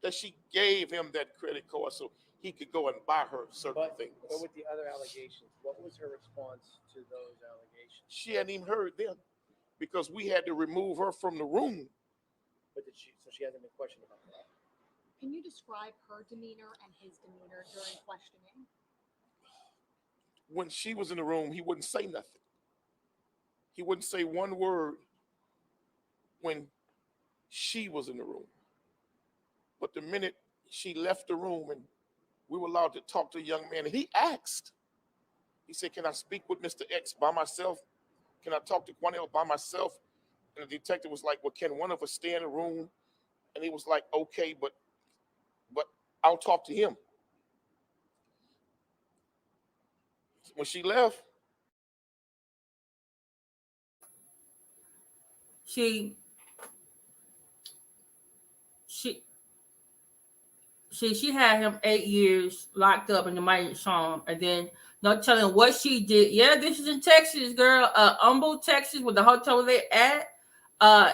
that she gave him that credit card so he could go and buy her certain things. But with the other allegations, what was her response to those allegations? She hadn't even heard them because we had to remove her from the room. But so she hasn't been questioned about that. Can you describe her demeanor and his demeanor during questioning? When she was in the room, he wouldn't say nothing. He wouldn't say one word when she was in the room. But the minute she left the room and we were allowed to talk to a young man, and he asked, he said, "Can I speak with Mr. X by myself? Can I talk to Quannell by myself?" And the detective was like, "Well, can one of us stay in the room?" And he was like, "Okay, but I'll talk to him." When she left, she had him 8 years locked up in the mighty Psalm, and then no telling what she did. Yeah, this is in Texas, girl. Humble, Texas, with the hotel they at,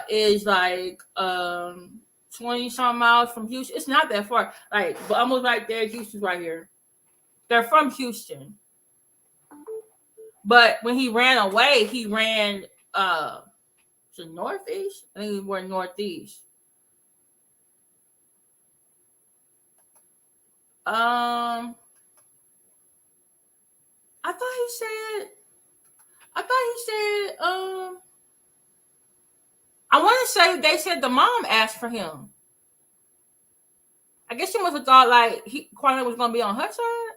is like 20 some miles from Houston. It's not that far. Like, but almost right there. Houston's right here. They're from Houston. But when he ran away, he ran to northeast. I think he went northeast. I thought he said, I want to say they said the mom asked for him. I guess she must have thought like Quannell was going to be on her side.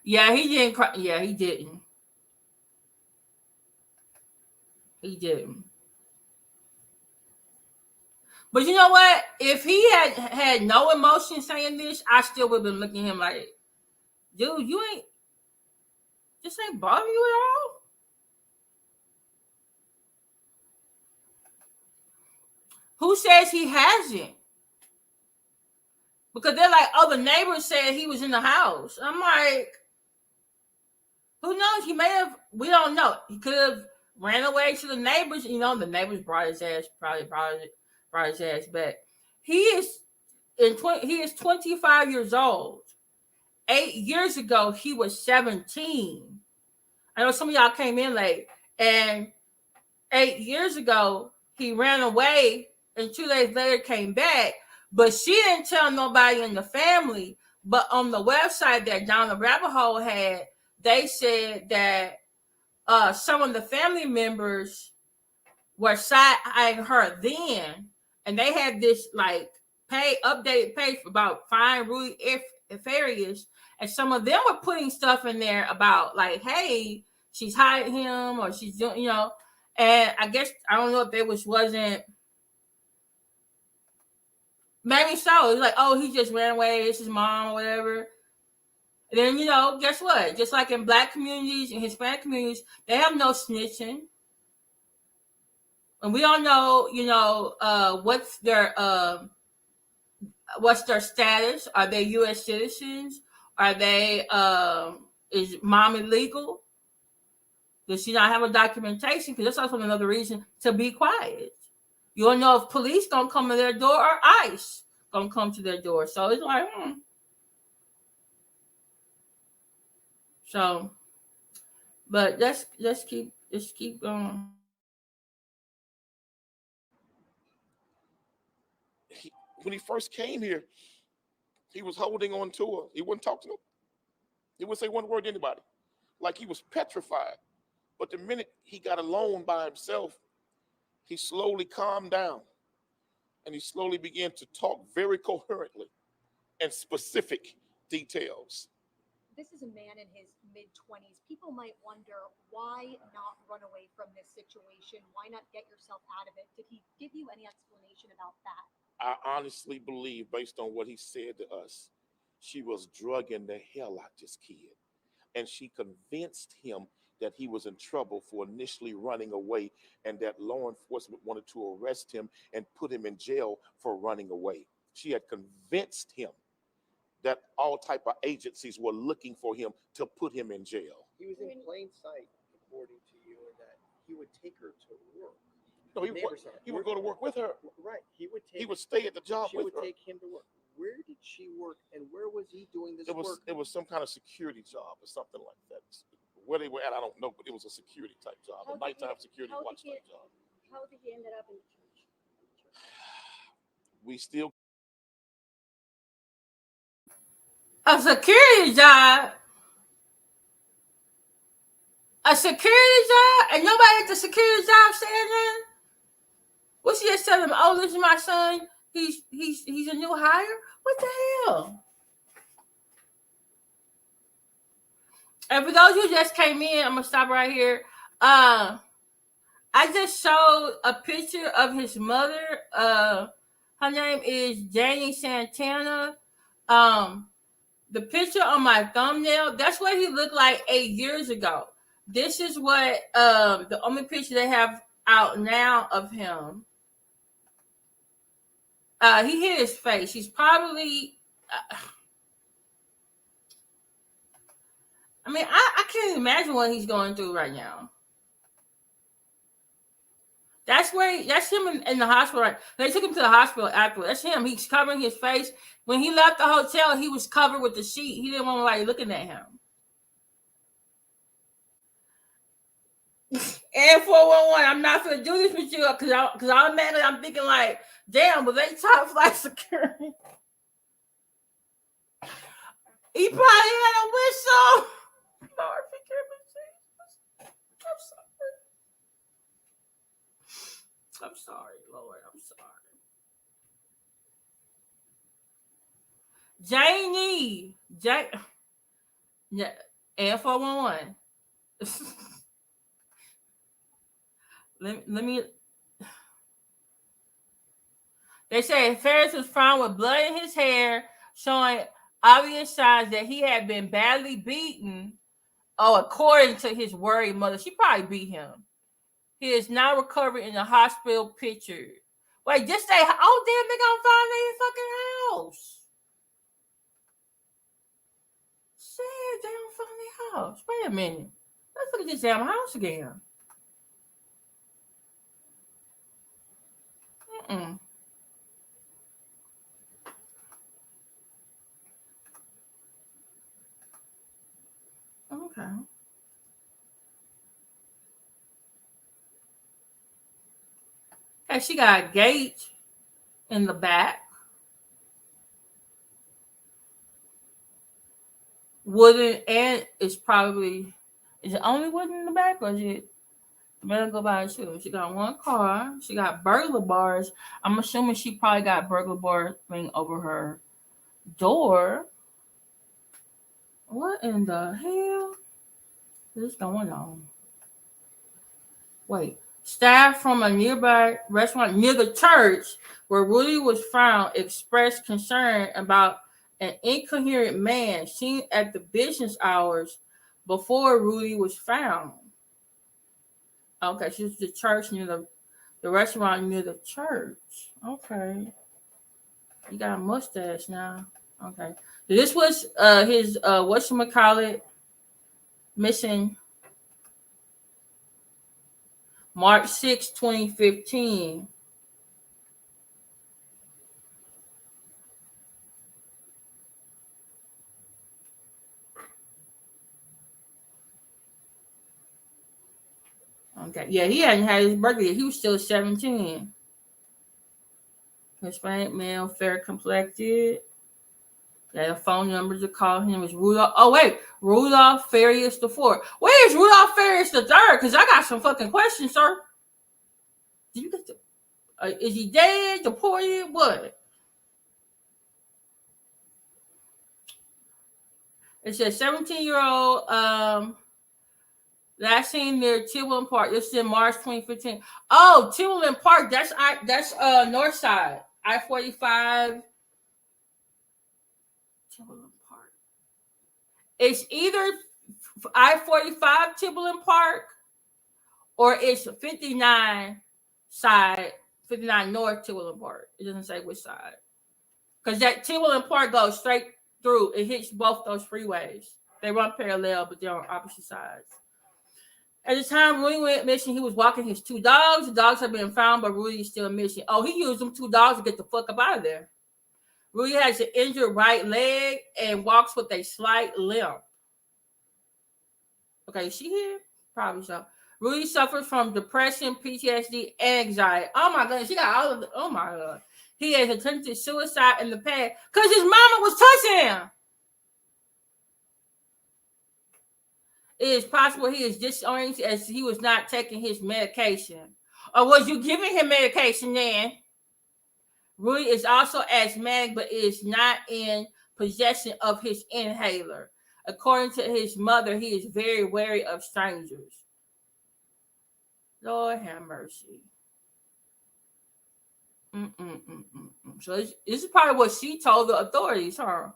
Yeah, he didn't cry. Yeah, he didn't. He didn't. But you know what? If he had no emotion saying this, I still would have been looking at him like, dude, this ain't bother you at all? Who says he hasn't? Because they're like, oh, the neighbors said he was in the house. I'm like, who knows? He may have, we don't know. He could have ran away to the neighbors. You know, the neighbors brought his ass back. He is 25 years old. 8 years ago, he was 17. I know some of y'all came in late. And 8 years ago, he ran away and 2 days later came back. But she didn't tell nobody in the family. But on the website that Down the Rabbit Hole had, they said that some of the family members were side-eyeing her then. And they had this like updated page about Find Rudy Farias. And some of them were putting stuff in there about like, hey, she's hiding him or she's doing, you know. And I guess, I don't know if it wasn't. Maybe so. It's like, oh, he just ran away. It's his mom or whatever. And then, you know, guess what? Just like in Black communities and Hispanic communities, they have no snitching. And we don't know, you know, what's their status? Are they U.S. citizens? Are they, is mom illegal? Does she not have a documentation? Because that's also another reason to be quiet. You don't know if police gonna come to their door or ICE gonna come to their door. So it's like, So, but let's keep going. When he first came here, he was holding on to her. He wouldn't talk to them. He wouldn't say one word to anybody. Like he was petrified. But the minute he got alone by himself, he slowly calmed down. And he slowly began to talk very coherently and specific details. this is a man in his mid-20s. People might wonder, why not run away from this situation? Why not get yourself out of it? Did he give you any explanation about that? I honestly believe, based on what he said to us, she was drugging the hell out this kid. And she convinced him that he was in trouble for initially running away and that law enforcement wanted to arrest him and put him in jail for running away. She had convinced him that all type of agencies were looking for him to put him in jail. He was in plain sight, according to you, and that he would take her to work. No, he would go to work with her. Right. He would stay at the job she with would her. take him to work. Where did she work, and where was he doing this work? It was some kind of security job or something like that. Where they were at, I don't know, but it was a security type job, a nighttime security watch type job. How did he end up in the church? We still A security job. A security job? And nobody at the security job saying that? What she just tell him, oh, this is my son. He's a new hire? What the hell? And for those who just came in, I'm gonna stop right here. I just showed a picture of his mother. Her name is Janie Santana. The picture on my thumbnail, that's what he looked like 8 years ago. This is what the only picture they have out now of him. He hit his face. He's probably I mean, I can't imagine what he's going through right now. That's him in the hospital. Right? They took him to the hospital afterwards. That's him. He's covering his face. When he left the hotel, he was covered with the sheet. He didn't want anybody looking at him. And 411, I'm not going to do this with you because automatically I'm thinking like, damn, was they top flight security? He probably had a whistle. Lord, forgive me, Jesus. I'm sorry, Lord. I'm sorry. And 411. Let me. They say Farias was found with blood in his hair, showing obvious signs that he had been badly beaten. Oh, according to his worried mother, she probably beat him. He is now recovering in the hospital picture. Wait, just say, oh, damn, they gonna find their fucking house. Say they don't find their house. Wait a minute. Let's look at this damn house again. Okay. And she got a gate in the back. Wooden, and is it only wooden in the back, or is it? Better go by too. She got one car. She got burglar bars. I'm assuming she probably got burglar bar thing over her door. What in the hell is going on? Wait. Staff from a nearby restaurant near the church where Rudy was found expressed concern about an incoherent man seen at the business hours before Rudy was found. Okay, she's the church near the restaurant near the church. Okay. You got a mustache now. Okay. This was his whatchamacallit missing March 6, 2015. Okay. Yeah, he hadn't had his birthday yet. He was still 17. Hispanic male, fair complected. Got a phone number to call him is Rudolph. Oh, wait. Rudolph Farias IV. Where's Rudolph Farias III? Because I got some fucking questions, sir. Did you get the... is he dead, deported, what? It says 17-year-old last seen near Chilwell Park. This is in March 2015. Oh, Chilwell Park. That's north side. I-45. Chilwell Park. It's either I-45 Chilwell Park or it's 59 side, 59 North Chilwell Park. It doesn't say which side. Because that Chilwell Park goes straight through. It hits both those freeways. They run parallel, but they're on opposite sides. At the time Rudy went missing, he was walking his 2 dogs. The dogs have been found, but Rudy is still missing. Oh, he used them 2 dogs to get the fuck up out of there. Rudy has an injured right leg and walks with a slight limp. Okay, is she here? Probably so. Rudy suffers from depression, PTSD, and anxiety. Oh my goodness, she got all of the. Oh my god, he has attempted suicide in the past because his mama was touching him. It is possible he is disoriented as he was not taking his medication. Or was you giving him medication then? Rudy is also asthmatic, but is not in possession of his inhaler. According to his mother, he is very wary of strangers. Lord have mercy. So this is probably what she told the authorities, huh?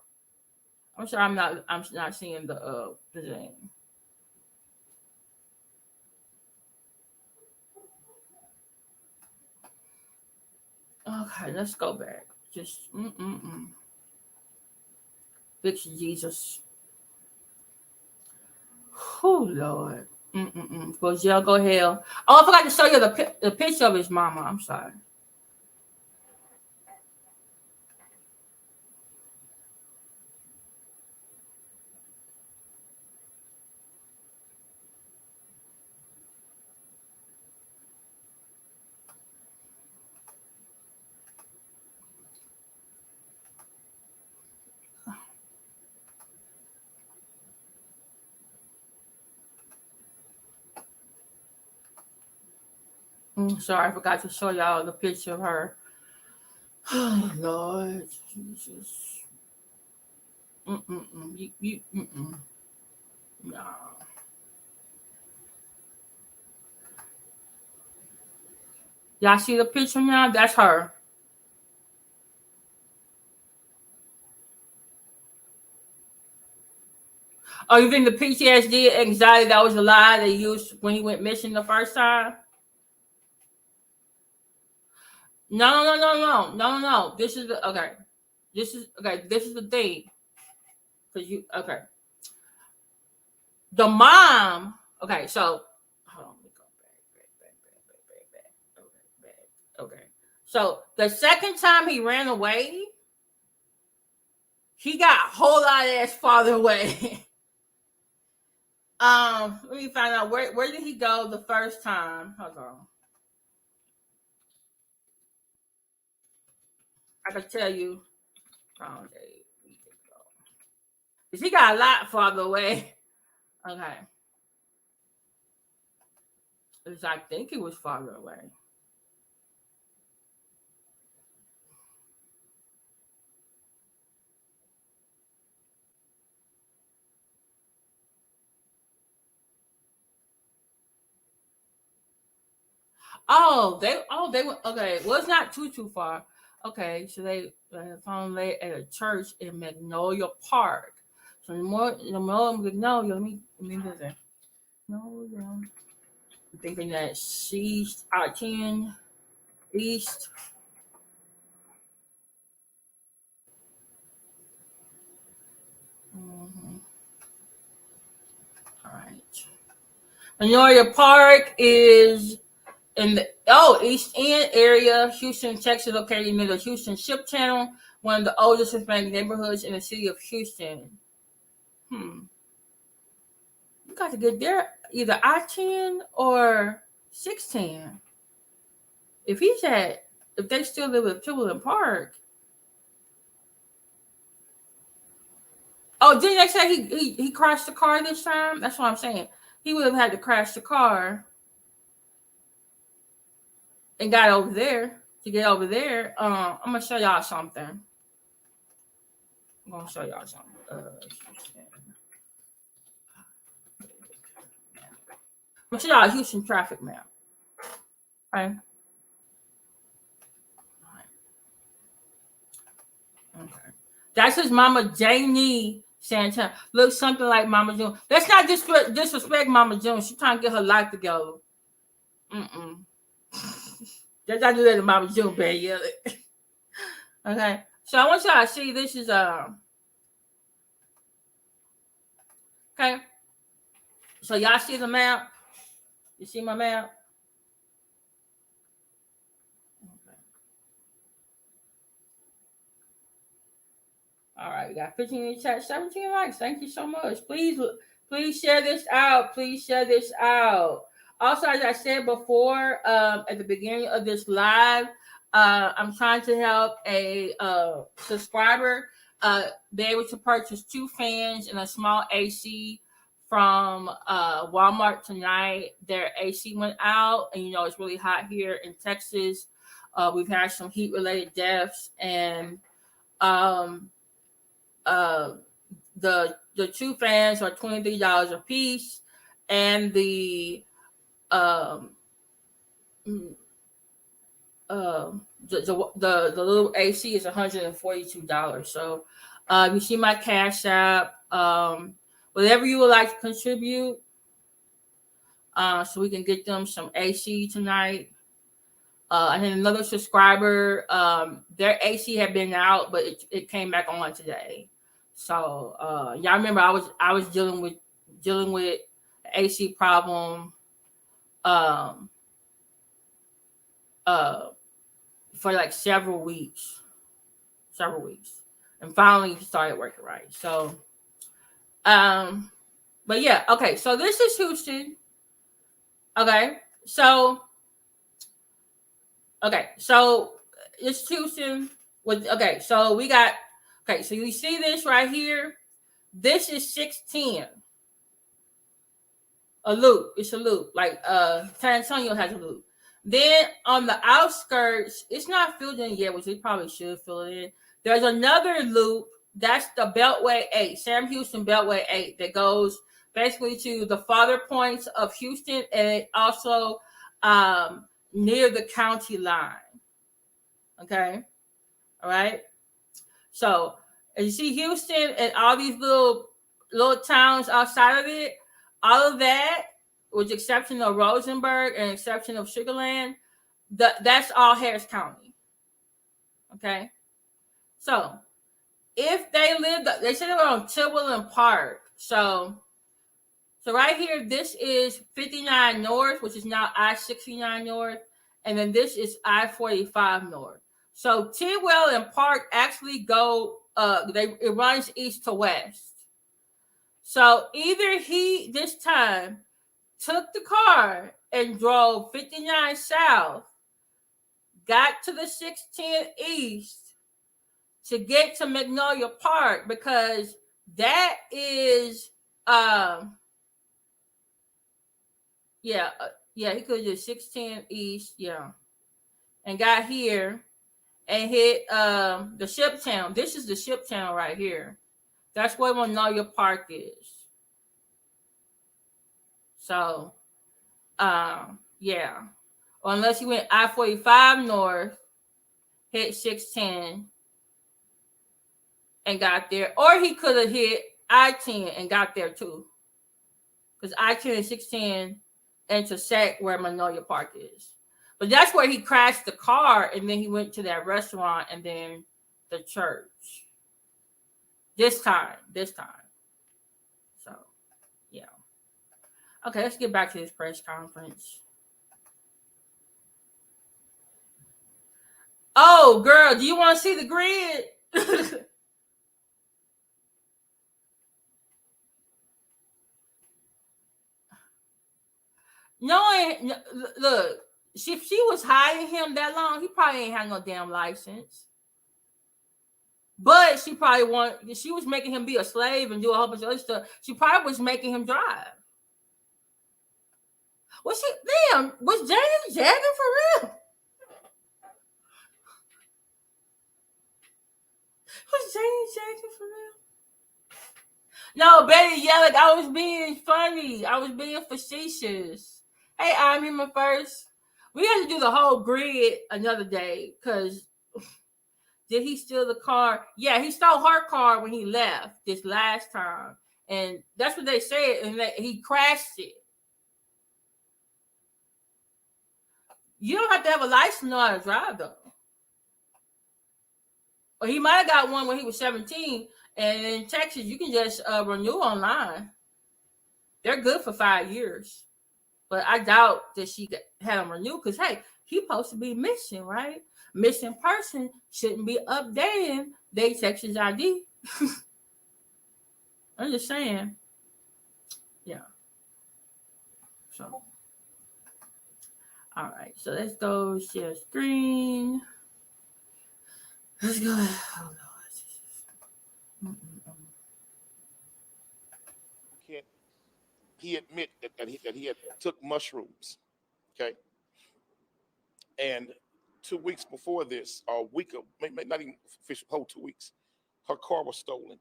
I'm sure I'm not seeing the thing. Okay, let's go back. Just Fix Jesus. Oh Lord. Go jail, go hell. Oh, I forgot to show you the picture of his mama. I'm sorry. Sorry, I forgot to show y'all the picture of her. Oh, Lord Jesus. No. Y'all see the picture now? That's her. Oh, you think the PTSD, anxiety, that was a lie they used when he went missing the first time? No. This is the okay. This is the thing. Cause the mom. Okay, so hold on. Let me go back. Okay. So the second time he ran away, he got a whole lot ass farther away. Let me find out where did he go the first time. Hold on. I can tell you. He got a lot farther away. Okay. Because I think he was farther away. They went okay. Well, it's not too far. Okay, so they found late at a church in Magnolia Park. So the more Magnolia, let me do that. No, I'm thinking that she's out 10 east. All right. Magnolia Park is in the East End area, Houston, Texas, located near the Houston Ship Channel, one of the oldest Hispanic neighborhoods in the city of Houston. You got to get there either I-10 or 610. If they still live at Chilwell Park. Oh, didn't they say he crashed the car this time? That's what I'm saying. He would have had to crash the car and got over there. To get over there, I'm gonna show y'all something. I'm gonna show y'all something. show y'all Houston traffic map. Okay. Okay. That's his mama Janie Santana. Looks something like Mama June. Let's not disrespect Mama June. She's trying to get her life together. Let's not do that to Mama June, baby. Yeah. Okay. So I want y'all to see this is okay. So y'all see the map? You see my map? Okay. All right, we got 15 in the chat, 17 likes. Thank you so much. Please share this out. Please share this out. Also, as I said before, at the beginning of this live, I'm trying to help a subscriber be able to purchase 2 fans and a small AC from Walmart tonight. Their AC went out, and it's really hot here in Texas. We've had some heat-related deaths, and the 2 fans are $23 a piece, and the little AC is $142. So you see my Cash App, whatever you would like to contribute, so we can get them some AC tonight. And then another subscriber, their AC had been out, but it came back on today. So y'all remember I was dealing with AC problem for like several weeks, and finally started working right. So but yeah, okay, so this is Houston. Okay, so it's Houston so we got so you see this right here. This is 610. A loop. It's a loop. Like San Antonio has a loop. Then on the outskirts, it's not filled in yet, which we probably should fill it in. There's another loop. That's the Beltway 8, Sam Houston Beltway 8, that goes basically to the farther points of Houston, and it also near the county line. Okay. All right. So as you see Houston and all these little towns outside of it, all of that, with the exception of Rosenberg and exception of Sugar Land, that's all Harris County. Okay. So if they said they were on Tilwell Park. So right here, this is 59 North, which is now I-69 North. And then this is I-45 North. So Tidwell and Park actually go, it runs east to west. So either he, this time, took the car and drove 59 south, got to the 610 east to get to Magnolia Park, because that is, he could have just 610 east, and got here and hit the Ship Town. This is the Ship Town right here. That's where Magnolia Park is. So, or unless you went I-45 north, hit 610 and got there, or he could have hit I-10 and got there too, because I-10 and 610 intersect where Magnolia Park is. But that's where he crashed the car, and then he went to that restaurant and then the church. This time. So, yeah. Okay, let's get back to this press conference. Oh, girl, do you want to see the grid? No, look, if she was hiding him that long, he probably ain't had no damn license. But she was making him be a slave and do a whole bunch of other stuff. She probably was making him drive. Was Janet jagging for real? Was Janet jagging for real? No, Betty yelling, I was being funny. I was being facetious. Hey, I'm human first. We had to do the whole grid another day because did he steal the car? Yeah, he stole her car when he left this last time. And that's what they said. And he crashed it. You don't have to have a license to know how to drive, though. Or he might have got one when he was 17. And in Texas, you can just renew online. They're good for 5 years. But I doubt that she had him renewed because, hey, he's supposed to be missing, right? Missing person shouldn't be updating their Texas ID. I'm just saying. Yeah. So, all right. So let's go share screen. Let's go. Oh, Lord. He admit that he had took mushrooms, okay? And 2 weeks before this, or a week, not even official, whole 2 weeks, her car was stolen,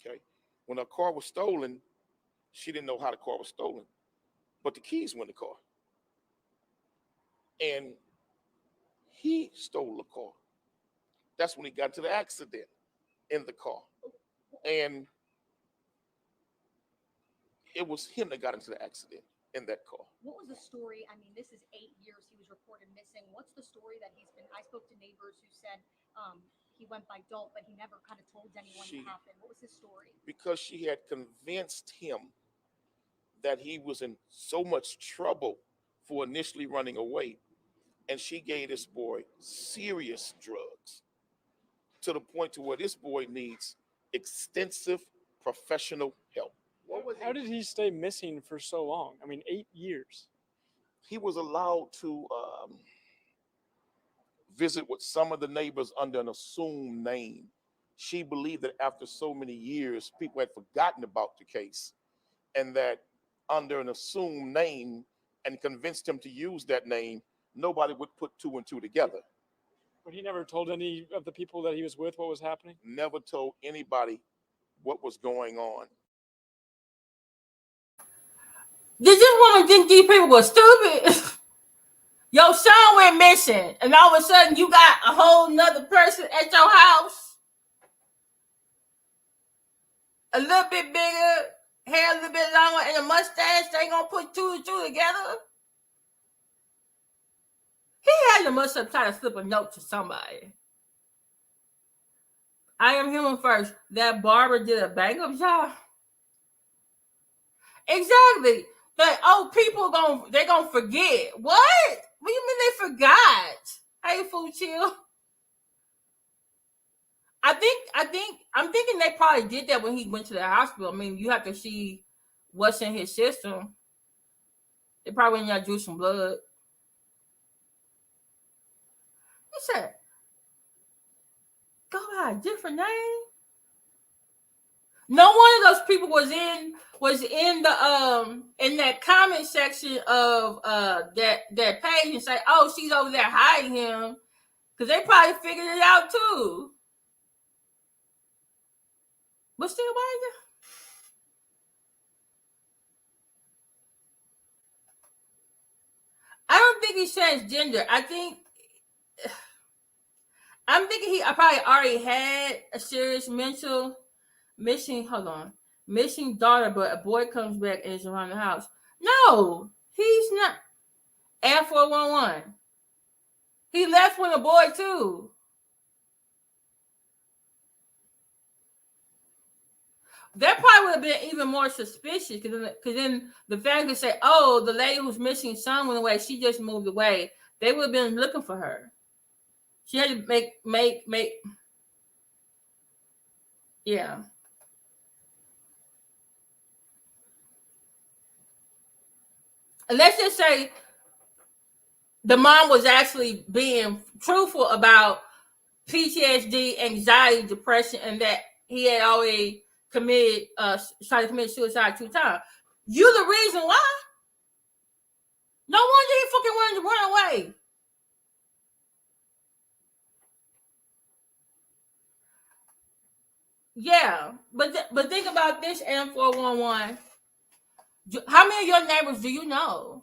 okay? When her car was stolen, she didn't know how the car was stolen, but the keys were in the car. And he stole the car. That's when he got into the accident in the car. And it was him that got into the accident in that car. What was the story? I mean, this is 8 years he was reported missing. What's the story that he's been? I spoke to neighbors who said he went by dope, but he never kind of told anyone what happened. What was his story? Because she had convinced him that he was in so much trouble for initially running away, and she gave this boy serious drugs to the point to where this boy needs extensive professional help. How did he stay missing for so long? I mean, 8 years. He was allowed to visit with some of the neighbors under an assumed name. She believed that after so many years, people had forgotten about the case, and that under an assumed name, and convinced him to use that name, nobody would put 2 and 2 together. But he never told any of the people that he was with what was happening? Never told anybody what was going on. Did this woman think these people were stupid? Your son went missing, and all of a sudden you got a whole nother person at your house. A little bit bigger, hair a little bit longer, and a mustache. They ain't gonna put 2 and 2 together. He had to must have tried to slip a note to somebody. I am human first. That barber did a bang up job. Exactly. But people they're gonna forget. What? What do you mean they forgot? Hey, fool, chill. I'm thinking they probably did that when he went to the hospital. I mean, you have to see what's in his system. They probably went and drew some blood. He said, go by a different name. No one of those people was in the in that comment section of that page and say, oh, she's over there hiding him, because they probably figured it out too. But still, why? I don't think he's transgender. I'm thinking he probably already had a serious missing daughter, but a boy comes back and is around the house. No, he's not. And 411. He left with a boy too. That probably would have been even more suspicious, because then the family could say, oh, the lady who's missing son went away. She just moved away. They would have been looking for her. She had to make. Yeah. And let's just say the mom was actually being truthful about PTSD, anxiety, depression, and that he had already tried to commit suicide 2 times. You the reason why? No wonder he fucking wanted to run away. Yeah, but think about this, M411. How many of your neighbors do you know?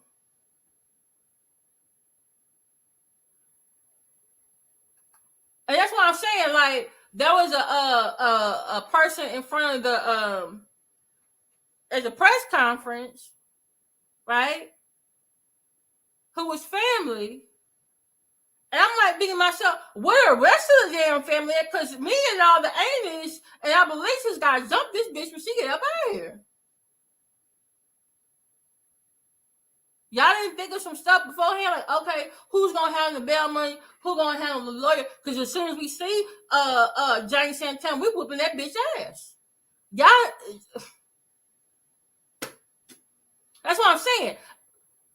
And that's what I'm saying. Like, there was a person in front of the at the press conference, right? Who was family. And I'm like thinking to myself, where the rest of the damn family at? Because me and all the aunties and our Alicia's got to jump this bitch when she get up out of here. Y'all didn't think of some stuff beforehand? Like, okay, who's going to handle the bail money? Who's going to handle the lawyer? Because as soon as we see Johnny Santana, we whooping that bitch ass. Y'all, that's what I'm saying.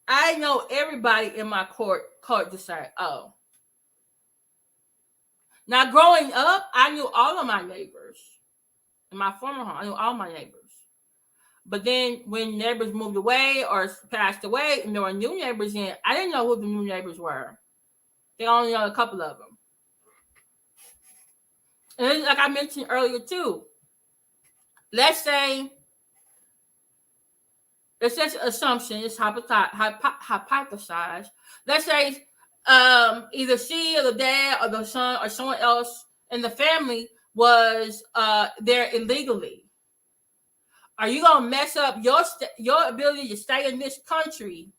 I know everybody in my court decide, oh. Now, growing up, I knew all of my neighbors. In my former home, I knew all my neighbors. But then when neighbors moved away or passed away and there were new neighbors in, I didn't know who the new neighbors were. They only know a couple of them. And like I mentioned earlier too, let's say, it's just an assumption, it's hypothesized. Let's say either she or the dad or the son or someone else in the family was there illegally. Are you gonna mess up your ability to stay in this country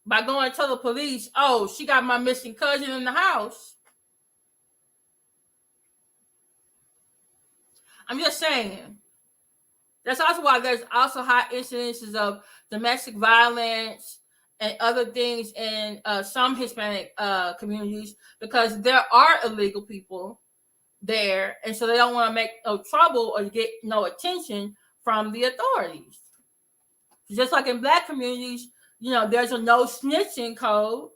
by going to tell the police, oh, she got my missing cousin in the house? I'm just saying. That's also why there's also high incidences of domestic violence and other things in some Hispanic communities, because there are illegal people there, and so they don't want to make no trouble or get no attention from the authorities. Just like in Black communities, you know, there's a no snitching code.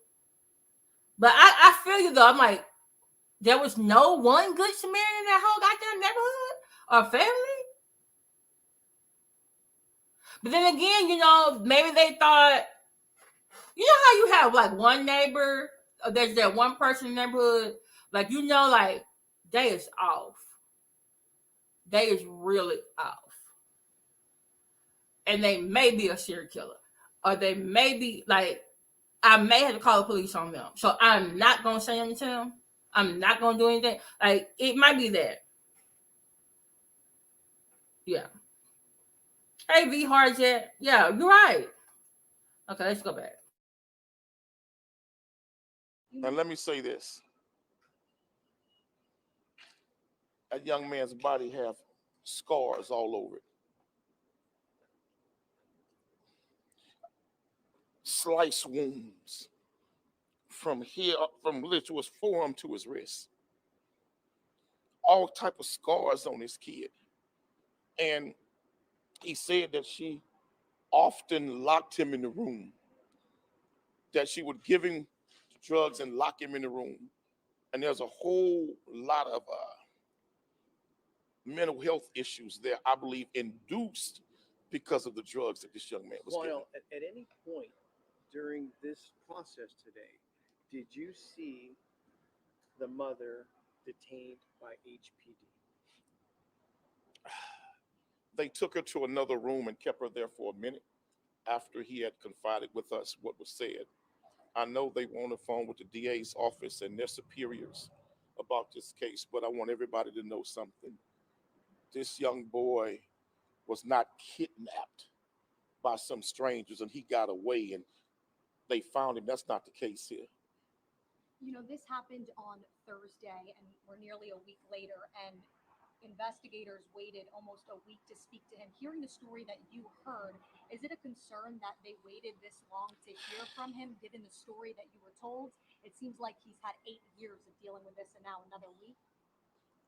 But I feel you though. I'm like, there was no one good Samaritan in that whole goddamn neighborhood or family. But then again, you know, maybe they thought, you know how you have like one neighbor, or there's that one person in the neighborhood, like, you know, like, they is off. They is really off. And they may be a serial killer. Or they may be, like, I may have to call the police on them. So I'm not going to say anything to them. I'm not going to do anything. Like, it might be that. Yeah. Hey, V Hardjet. Yeah, you're right. Okay, let's go back. And let me say this. That young man's body have scars all over it. Slice wounds from here, from literally his forearm to his wrist. All type of scars on this kid. And he said that she often locked him in the room, that she would give him drugs and lock him in the room. And there's a whole lot of mental health issues there, I believe, induced because of the drugs that this young man was getting. At any point during this process today, did you see the mother detained by HPD? They took her to another room and kept her there for a minute after he had confided with us what was said. I know they were on the phone with the DA's office and their superiors about this case, but I want everybody to know something. This young boy was not kidnapped by some strangers and he got away and they found him. That's not the case here. You know, this happened on Thursday and we're nearly a week later, and investigators waited almost a week to speak to him. Hearing the story that you heard, is it a concern that they waited this long to hear from him, given the story that you were told? It seems like he's had 8 years of dealing with this and now another week.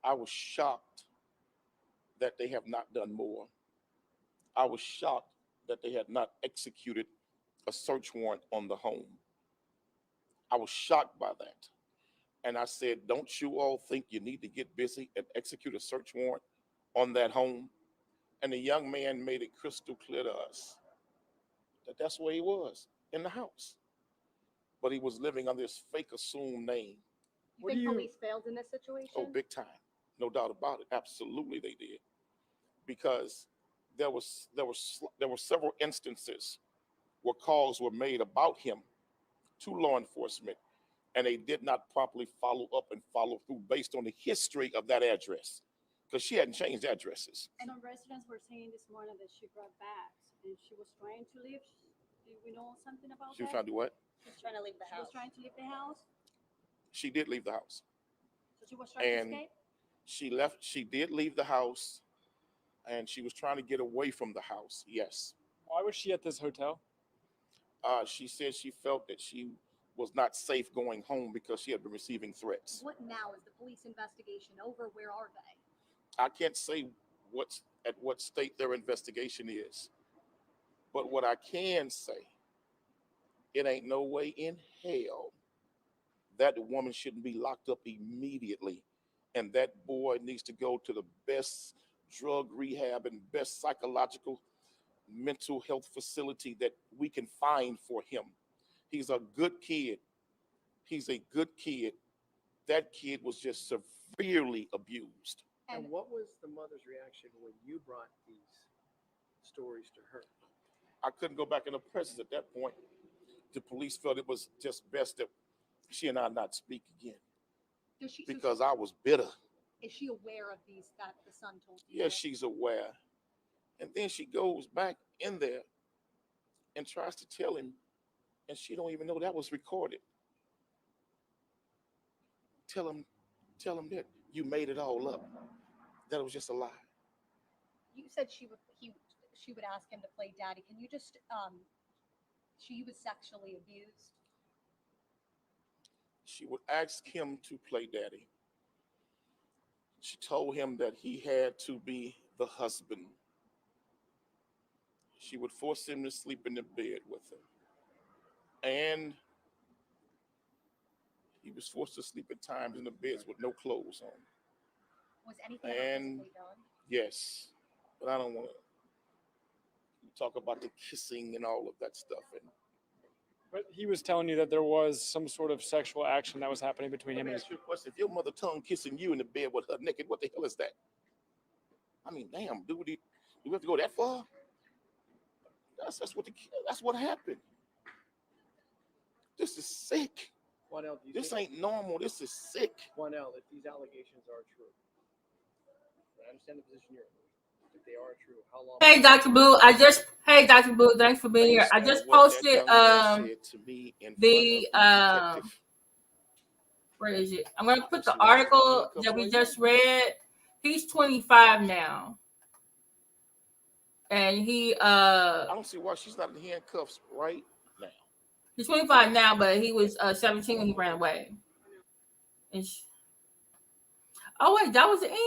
I was shocked that they have not done more. I was shocked that they had not executed a search warrant on the home. I was shocked by that. And I said, don't you all think you need to get busy and execute a search warrant on that home? And the young man made it crystal clear to us that that's where he was, in the house. But he was living under this fake assumed name. You think police failed in this situation? Oh, big time. No doubt about it. Absolutely they did. Because there were several instances where calls were made about him to law enforcement, and they did not properly follow up and follow through based on the history of that address, because she hadn't changed addresses. And some residents were saying this morning that she brought bags and she was trying to leave. Do we know something about She was that? trying to do what? She's trying to leave the She house. was trying to leave the house, She did leave the house. so she was trying And to escape. she did leave the house, and she was trying to get away from the house. Yes. Why was she at this hotel? She said she felt that she was not safe going home because she had been receiving threats. What now? Is the police investigation over? Where are they? I can't say at what state their investigation is, but what I can say, it ain't no way in hell that woman shouldn't be locked up immediately, and that boy needs to go to the best drug rehab and best psychological mental health facility that we can find for him. He's a good kid. He's a good kid. That kid was just severely abused. And what was the mother's reaction when you brought these stories to her? I couldn't go back in the presence at that point. The police felt it was just best that she and I not speak again, because I was bitter. Is she aware of these that the son told you? Yes, she's aware. And then she goes back in there and tries to tell him, and she don't even know that was recorded. Tell him that you made it all up. That it was just a lie. You said she would ask him to play daddy. Can you just she was sexually abused? She would ask him to play daddy. She told him that he had to be the husband. She would force him to sleep in the bed with her. And he was forced to sleep at times in the beds with no clothes on. Was anything ever physically done? Yes, but I don't want to talk about the kissing and all of that stuff. But he was telling you that there was some sort of sexual action that was happening between Let him me and ask you a question. If your mother tongue kissing you in the bed with her naked, what the hell is that? I mean, damn, do we have to go that far? That's what happened. This is sick. Quannell, This ain't normal. This is sick. Quannell, if these allegations are true, I understand the position you're in. If they are true, how long? Hey, Dr. Boo. Hey, Dr. Boo. Thanks for being here. I just posted where is it? I'm going to put the article that we just read. He's 25 now. And I don't see why she's not in handcuffs right now. He's 25 now, but he was 17 when he ran away. Oh, wait, that was the end?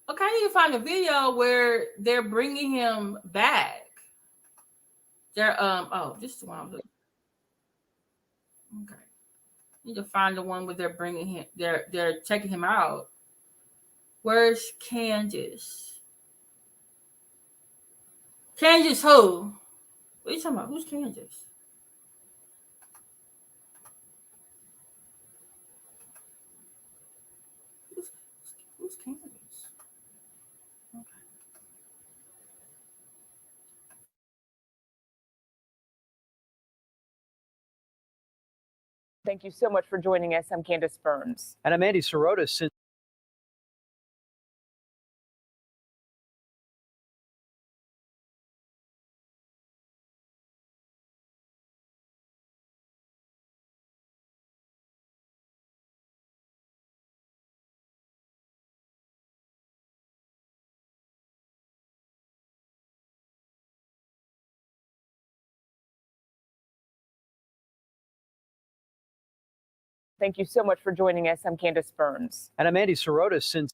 Okay, I need to find a video where they're bringing him back. They're, this is the one I'm looking. Okay. Need to find the one where they're bringing him, they're checking him out. Where's Candace? Candace who? What are you talking about? Who's Candace? Who's Candace? Okay. Thank you so much for joining us. I'm Candace Burns. And I'm Andy Sorotis. Thank you so much for joining us. I'm Candace Burns. And I'm Andy Sorotis. Since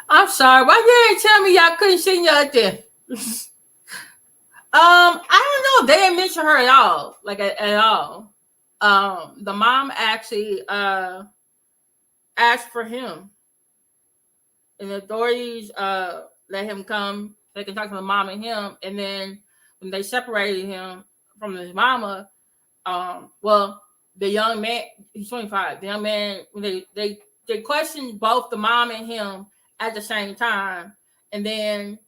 I'm sorry. Why you didn't tell me y'all couldn't see nothing? I don't know. They didn't mention her at all. Like at all. The mom actually asked for him. And the authorities let him come. They can talk to the mom and him. And then when they separated him from his mama, well, the young man, he's 25. The young man, they questioned both the mom and him at the same time. And then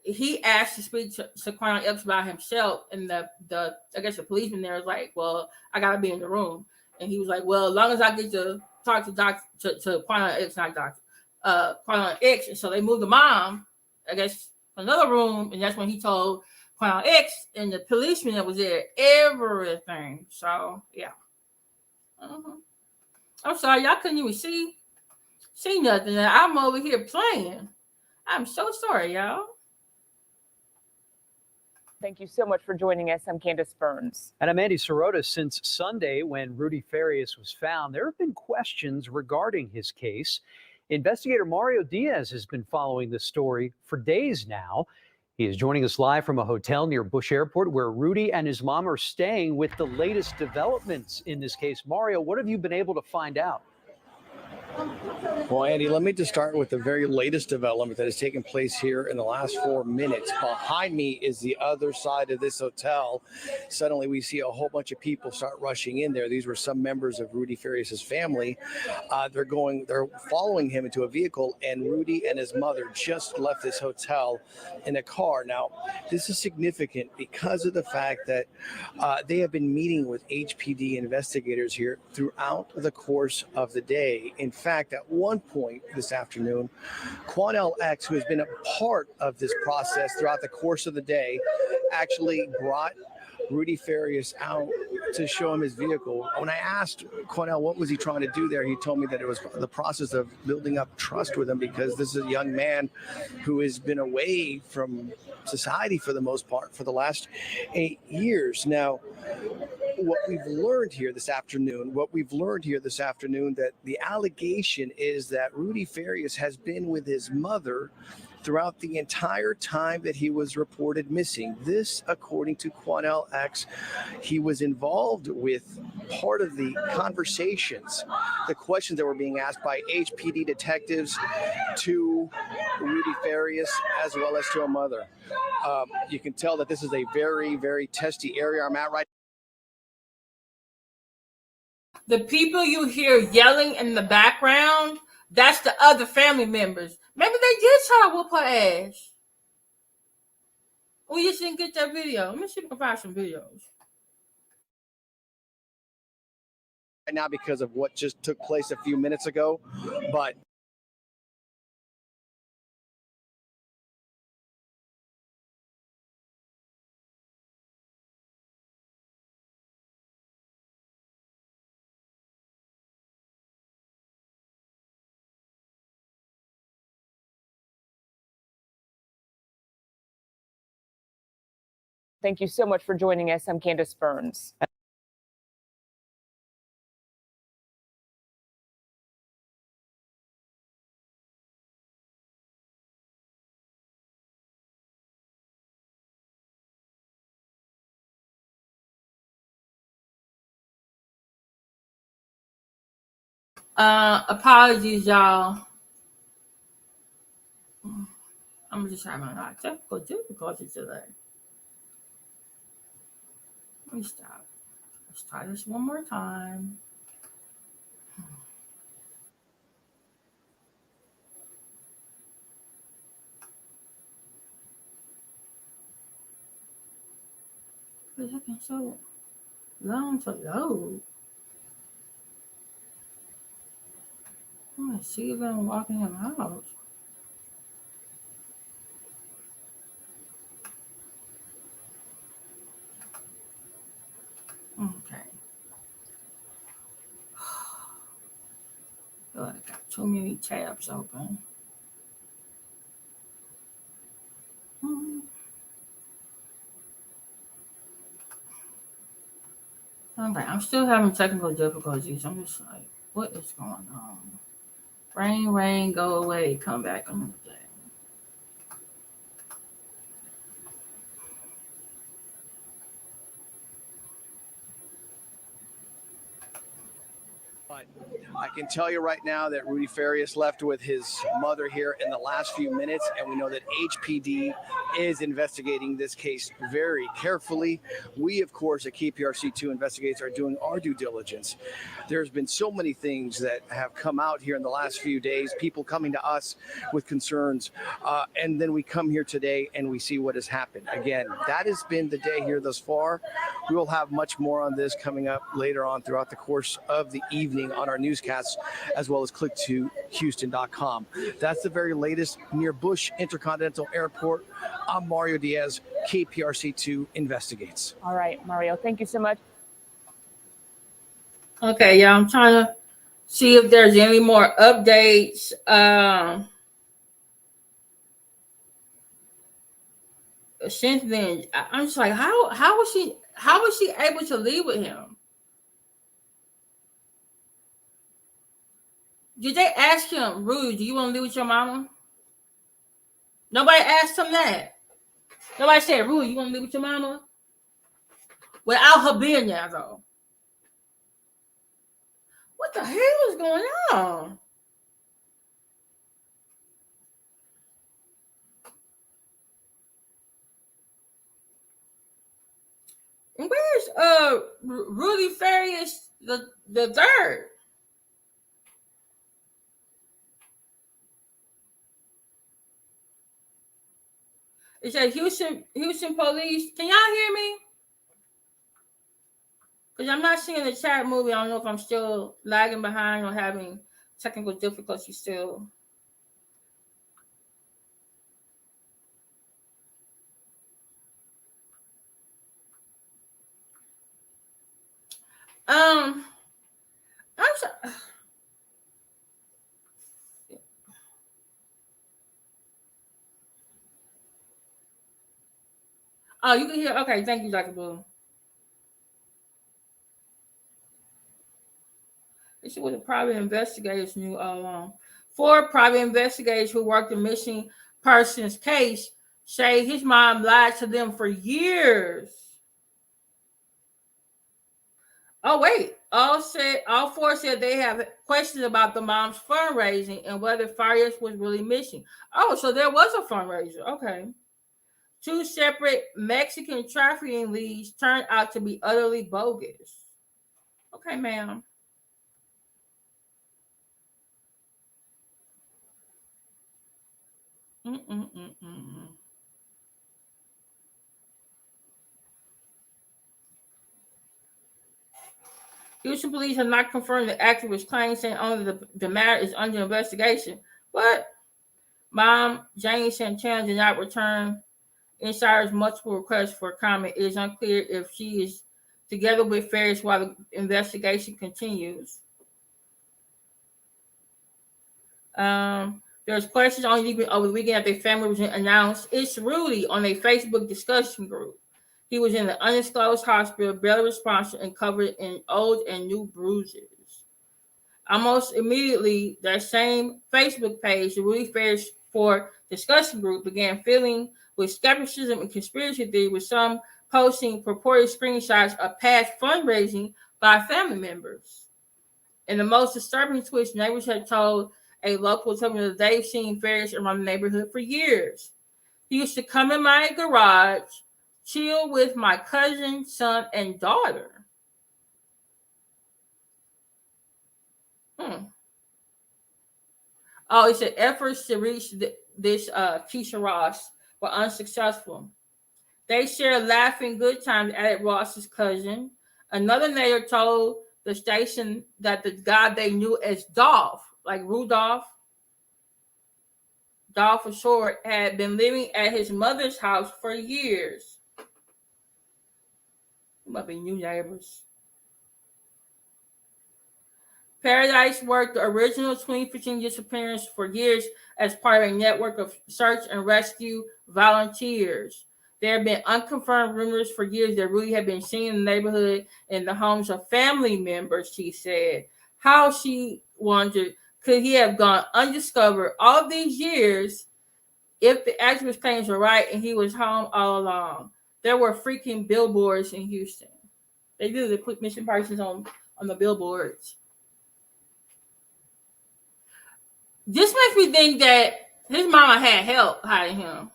he asked to speak to Quannell X by himself. And the I guess the policeman there was like, well, I got to be in the room. And he was like, well, as long as I get to talk to Quannell X, not doctor. Quannell X, and so they moved the mom, I guess, another room, and that's when he told Quannell X and the policeman that was there everything. So yeah, I'm sorry, y'all couldn't even see nothing. I'm over here playing. I'm so sorry, y'all. Thank you so much for joining us. I'm Candace Burns. And I'm Andy Sirota. Since Sunday, when Rudy Farias was found, there have been questions regarding his case. Investigator Mario Diaz has been following this story for days now. He is joining us live from a hotel near Bush Airport where Rudy and his mom are staying with the latest developments in this case. Mario, what have you been able to find out? Well, Andy, let me just start with the very latest development that has taken place here in the last 4 minutes. Behind me is the other side of this hotel. Suddenly, we see a whole bunch of people start rushing in there. These were some members of Rudy Farias' family. They're following him into a vehicle, and Rudy and his mother just left this hotel in a car. Now, this is significant because of the fact that they have been meeting with HPD investigators here throughout the course of the day. In fact, at one point this afternoon, Quannell X, who has been a part of this process throughout the course of the day, actually brought Rudy Farias out to show him his vehicle. When I asked Quannell what was he trying to do there, he told me that it was the process of building up trust with him, because this is a young man who has been away from society for the most part for the last 8 years. Now, what we've learned here this afternoon, that the allegation is that Rudy Farias has been with his mother throughout the entire time that he was reported missing. This, according to Quannell X, he was involved with part of the conversations, the questions that were being asked by HPD detectives to Rudy Farias as well as to a mother. You can tell that this is a very, very testy area I'm at right now. The people you hear yelling in the background, that's the other family members. Maybe they did try to whoop her ass. We just didn't get that video. Let me see if I can find some videos. Right now because of what just took place a few minutes ago, but Thank you so much for joining us. I'm Candace Burns. Apologies, y'all. I'm just having a technical difficulty today. Let me stop. Let's try this one more time. It's taking so long to load. I see them walking him out. Okay. Oh, I got too many tabs open. Okay, I'm still having technical difficulties. I'm just like, what is going on? Rain, go away, come back. I can tell you right now that Rudy Farias left with his mother here in the last few minutes, and we know that HPD is investigating this case very carefully. We, of course, at KPRC2 Investigates are doing our due diligence. There's been so many things that have come out here in the last few days, people coming to us with concerns, and then we come here today and we see what has happened. Again, that has been the day here thus far. We will have much more on this coming up later on throughout the course of the evening on our newscasts, as well as click2houston.com. That's the very latest near Bush Intercontinental Airport. I'm Mario Diaz, KPRC2 Investigates. All right, Mario, thank you so much. Okay, yeah, I'm trying to see if there's any more updates. Since then, I'm just like, how was she able to leave with him? Did they ask him, Rudy, do you want to live with your mama? Nobody asked him that. Nobody said, Rudy, you want to live with your mama? Without her being there, though. What the hell is going on? And where's Rudy Farias the third? It said Houston police. Can y'all hear me? Because I'm not seeing the chat movie. I don't know if I'm still lagging behind or having technical difficulties still. I'm sorry. Oh, you can hear. Okay, thank you, Dr. Blue. This is what the private investigators knew all along. 4 private investigators who worked the missing persons case say his mom lied to them for years. Oh, wait. All 4 said they have questions about the mom's fundraising and whether Farias was really missing. Oh, so there was a fundraiser. Okay. 2 separate Mexican trafficking leads turned out to be utterly bogus. Okay, ma'am. Houston police have not confirmed the activist claim, saying only the matter is under investigation. But Mom Jane Santana did not return insiders' multiple requests for comment. It is unclear if she is together with Farias while the investigation continues. There's questions on over the weekend after their family was announced It's Rudy on a Facebook discussion group. He was in the undisclosed hospital, barely responsive, and covered in old and new bruises. Almost immediately, that same Facebook page, the Rudy Farias for discussion group, began filling with skepticism and conspiracy theory, with some posting purported screenshots of past fundraising by family members. In the most disturbing twist, neighbors had told a local television that they've seen Farias around the neighborhood for years. He used to come in my garage, chill with my cousin, son, and daughter. Oh, it said efforts to reach this Keisha Ross were unsuccessful. They shared laughing good times, added Ross's cousin. Another neighbor told the station that the guy they knew as Dolph, like Rudolph, Dolph for short, had been living at his mother's house for years. Might be new neighbors. Paradise worked the original 2015 disappearance for years as part of a network of search and rescue volunteers. There have been unconfirmed rumors for years that Rudy had been seen in the neighborhood in the homes of family members, she said. How, she wondered, could he have gone undiscovered all these years if the activist claims were right and he was home all along? There were freaking billboards in Houston. They do. They put missing persons on the billboards. This makes me think that his mama had help hiding him.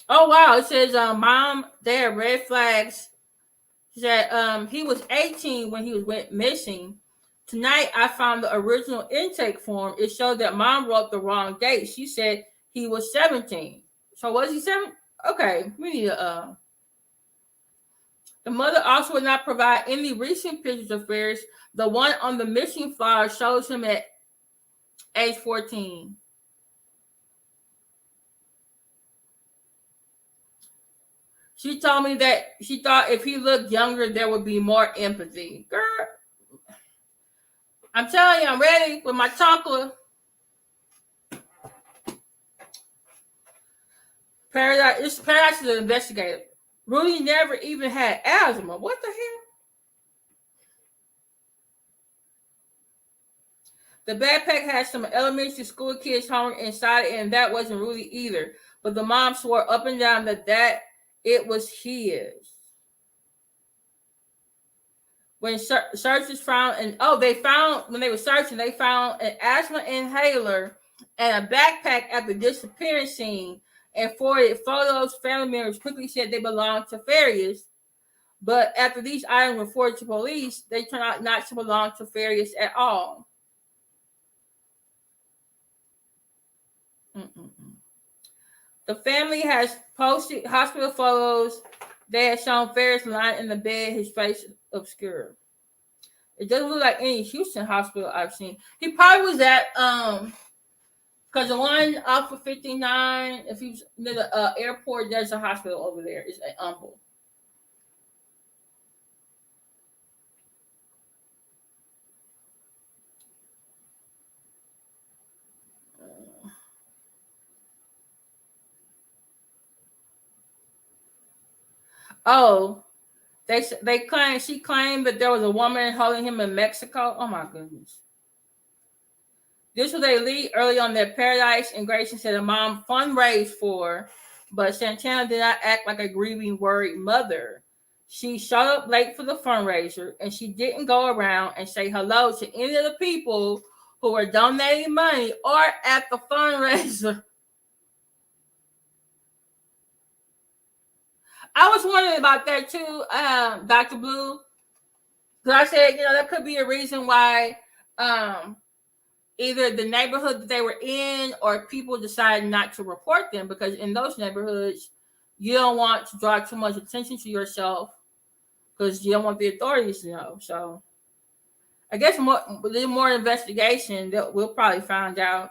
Oh wow! It says, "Mom, there are red flags." She said, "He was 18 when he went missing. Tonight, I found the original intake form. It showed that Mom wrote the wrong date. She said he was 17. So was he 7? Okay, we need a." The mother also would not provide any recent pictures of Farias. The one on the missing flyer shows him at age 14. She told me that she thought if he looked younger, there would be more empathy. Girl, I'm telling you, I'm ready with my Chancla. Paradise is an investigator. Rudy never even had asthma. What the hell? The backpack had some elementary school kids home inside it, and that wasn't Rudy either. But the mom swore up and down that it was his. When searchers found, when they were searching, they found an asthma inhaler and a backpack at the disappearance scene, and forwarded photos. Family members quickly said they belonged to Farias, but after these items were reported to police, they turned out not to belong to Farias at all. The family has posted hospital photos. They had shown Farias lying in the bed, his face obscured. It doesn't look like any Houston hospital I've seen. He probably was at because the one off of 59, if he was near the airport, there's a hospital over there. It's at Humble. Oh, she claimed that there was a woman holding him in Mexico. Oh my goodness. This was a lead early on that Paradise and Grayson said a mom fundraised for, but Santana did not act like a grieving, worried mother. She showed up late for the fundraiser, and she didn't go around and say hello to any of the people who were donating money or at the fundraiser. I was wondering about that too, Dr. Blue. Because I said, that could be a reason why either the neighborhood that they were in or people decided not to report them, because in those neighborhoods, you don't want to draw too much attention to yourself because you don't want the authorities to know. So I guess more investigation that we'll probably find out.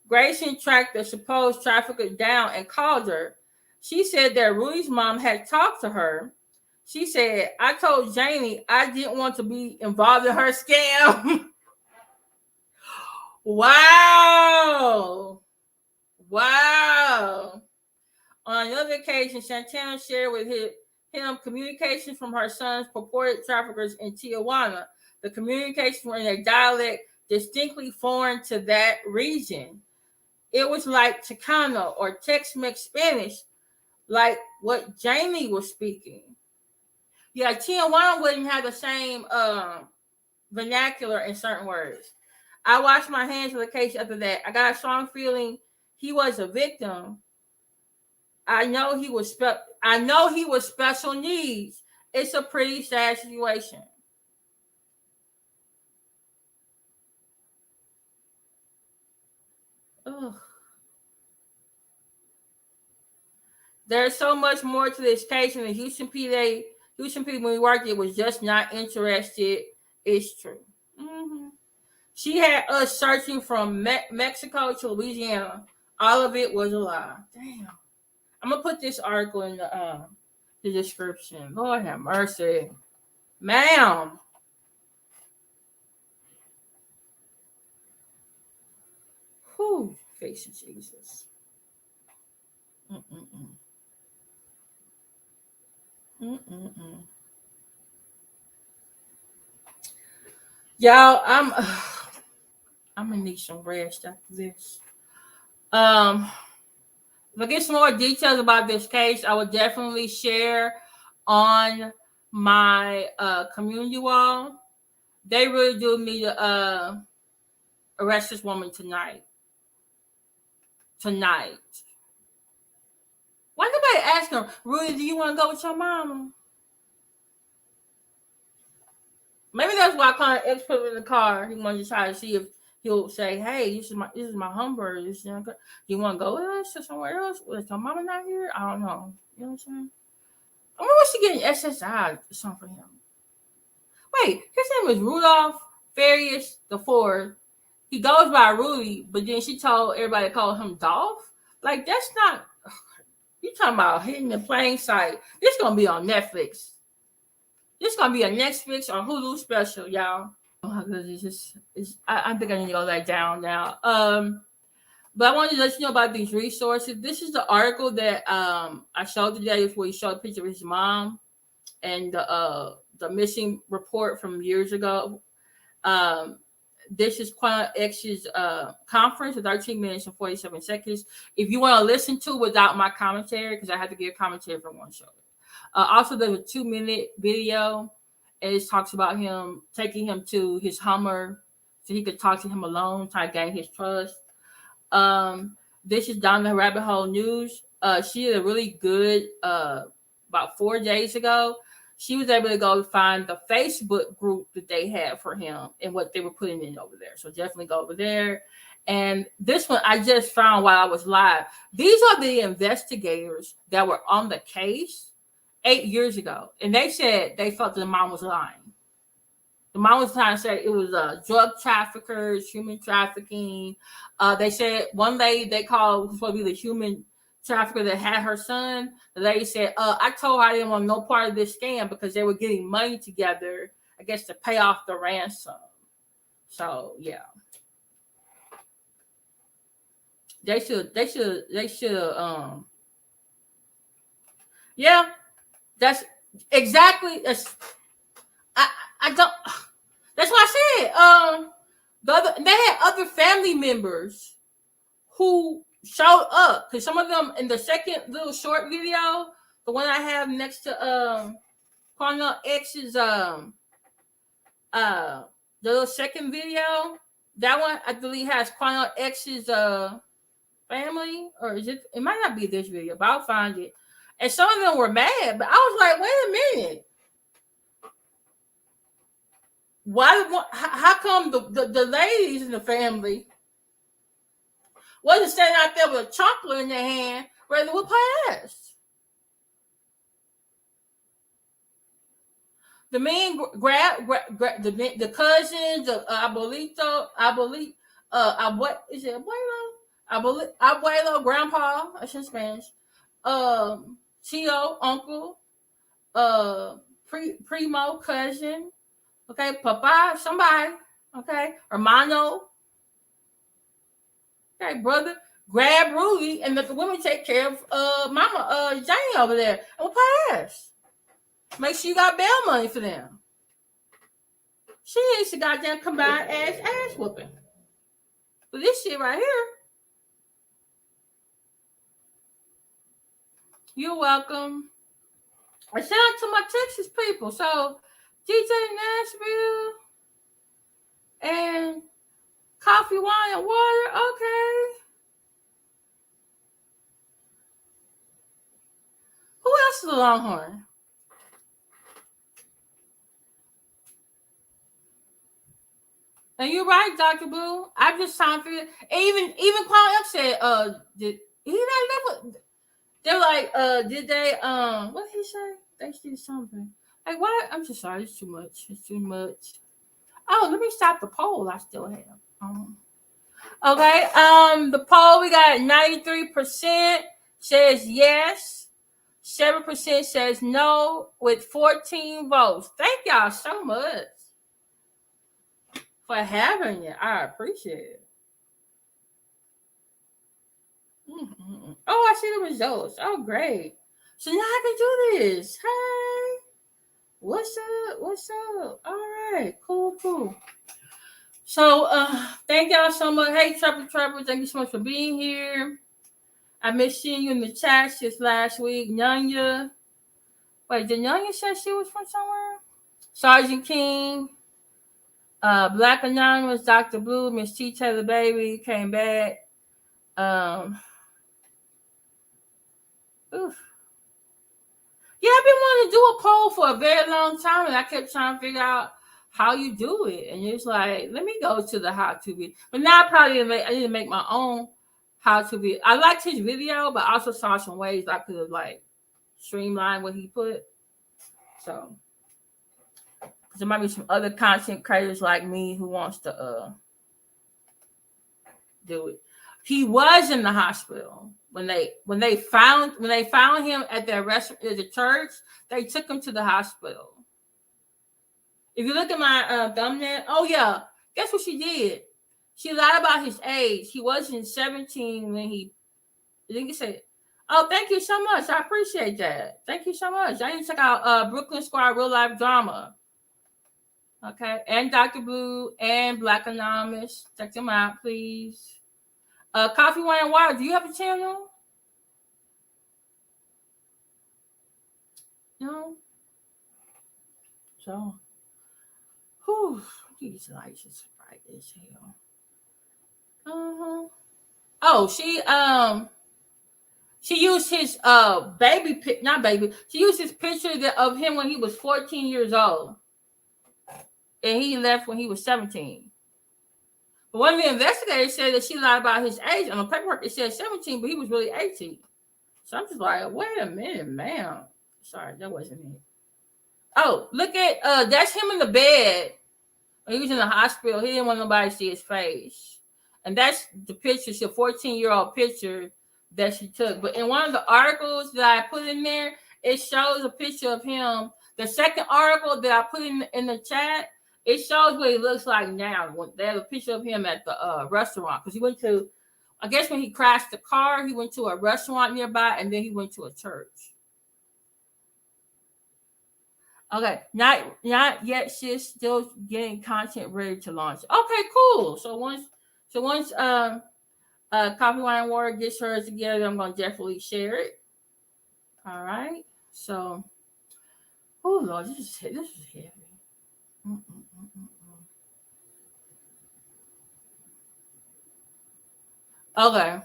Grayson tracked the supposed trafficker down and called her. She said that Rudy's mom had talked to her. She said, I told Janie I didn't want to be involved in her scam. Wow. On another occasion, Santana shared with him communications from her son's purported traffickers in Tijuana. The communications were in a dialect distinctly foreign to that region. It was like Chicano or Tex-Mex Spanish, like what Jamie was speaking. Yeah, Tijuana wouldn't have the same vernacular in certain words. I washed my hands of the case after that. I got a strong feeling he was a victim. I know he was special needs. It's a pretty sad situation. Ugh. There's so much more to this case, and the Houston PD when we worked, it was just not interested. It's true. Mm-hmm. She had us searching from Mexico to Louisiana. All of it was a lie. Damn. I'm gonna put this article in the description. Lord have mercy, ma'am. Whew, face of Jesus. Y'all, I'm gonna need some rest after this. If I get some more details about this case, I will definitely share on my community wall. They really do need to arrest this woman tonight. Why nobody asking her, Rudy, do you want to go with your mama? Maybe that's why Connor X put him in the car. He wanted to try to see if he'll say, hey, this is my humber. You want to go with us to somewhere else? Is your mama not here? I don't know. You know what I'm saying? I wonder what she getting SSI or something for him. Wait, his name is Rudolph Farias IV. He goes by Rudy, but then she told everybody to call him Dolph. Like, that's not. You talking about hidden in plain sight. This gonna be on Netflix. This gonna be a Netflix or Hulu special, y'all. Oh my goodness, I think I need to go that down now. But I wanted to let you know about these resources. This is the article that I showed today before he showed a picture of his mom and the missing report from years ago. This is Quannell X's conference, 13 minutes and 47 seconds. If you want to listen to without my commentary, because I have to give commentary for one show. Also, there's a 2-minute video, and it talks about him taking him to his Hummer so he could talk to him alone, try to gain his trust. This is Down the Rabbit Hole News. She did a really good, about 4 days ago, she was able to go find the Facebook group that they had for him and what they were putting in over there. So definitely go over there. And this one I just found while I was live. These are the investigators that were on the case 8 years ago. And they said they felt the mom was lying. The mom was trying to say it was drug traffickers, human trafficking. They said one lady they called was supposed to be the human trafficker that had her son. The lady said, I told her I didn't want no part of this scam because they were getting money together, I guess, to pay off the ransom. So yeah. They should yeah, that's exactly I don't that's what I said. They had other family members who showed up because some of them in the second little short video, the one I have next to Quannell X's the little second video, that one I believe has Quannell X's family, or is it might not be this video, but I'll find it. And some of them were mad, but I was like, wait a minute. How come the ladies in the family wasn't standing out there with a Chancla in their hand, ready to whip her ass? The men grab the cousins, abuelo, grandpa, that's in Spanish, tío, uncle, primo, cousin, okay, papa, somebody, okay, hermano, okay, brother, grab Rudy and let the women take care of mama Jane over there and pass. Make sure you got bail money for them. She needs to goddamn combine ass whooping. But this shit right here. You're welcome. I shout out to my Texas people. So DJ Nashville and coffee, wine, and water. Okay. Who else is a Longhorn? And you're right, Dr. Blue. I just trying to figure. Even Quannell X said, did he not live with? They're like, did they what did he say? They did something. Like what? I'm just sorry, it's too much. It's too much. Oh, let me stop the poll I still have. Okay. The poll we got 93% says yes. 7% says no with 14 votes. Thank y'all so much for having it. I appreciate it. Mm-hmm. Oh, I see the results. Oh, great. So now I can do this. Hey, what's up? What's up? All right, cool. So, thank y'all so much. Hey, Trevor, thank you so much for being here. I missed seeing you in the chat since last week. Nyanya. Wait, did Nyanya say she was from somewhere? Sergeant King. Black Anonymous, Dr. Blue, Miss T. Taylor Baby came back. Oof. Yeah, I've been wanting to do a poll for a very long time, and I kept trying to figure out how you do it. And it's like, let me go to the how-to video. But now I need to make my own how-to video. I liked his video, but I also saw some ways I could have like streamlined what he put. So there might be some other content creators like me who wants to do it. He was in the hospital when they found him at the church. They took him to the hospital. If you look at my thumbnail, oh yeah, guess what she did? She lied about his age. He wasn't 17 when he. I think he said, "Oh, thank you so much. I appreciate that. Thank you so much. I need to check out Brooklyn Squad Real Life Drama." Okay, and Dr. Blue and Black Anonymous. Check them out, please. Coffee, Wine, and Water. Do you have a channel? No. So, whew, these lights is bright as hell. Oh, she used his she used his picture of him when he was 14 years old, and he left when he was 17. But one of the investigators said that she lied about his age. On the paperwork, it said 17, but he was really 18. So I'm just like, wait a minute, ma'am. Sorry, that wasn't it. Oh, look at that's him in the bed. When he was in the hospital. He didn't want nobody to see his face. And that's the picture, it's a 14-year-old picture that she took. But in one of the articles that I put in there, it shows a picture of him. The second article that I put in the chat, it shows what he looks like now. They have a picture of him at the restaurant. Because he went to, I guess when he crashed the car, he went to a restaurant nearby, and then he went to a church. Okay, not yet. She's still getting content ready to launch. Okay, cool. So once Coffee, Wine, and Water gets hers together, I'm gonna definitely share it. All right. So, oh Lord, this is heavy. Okay.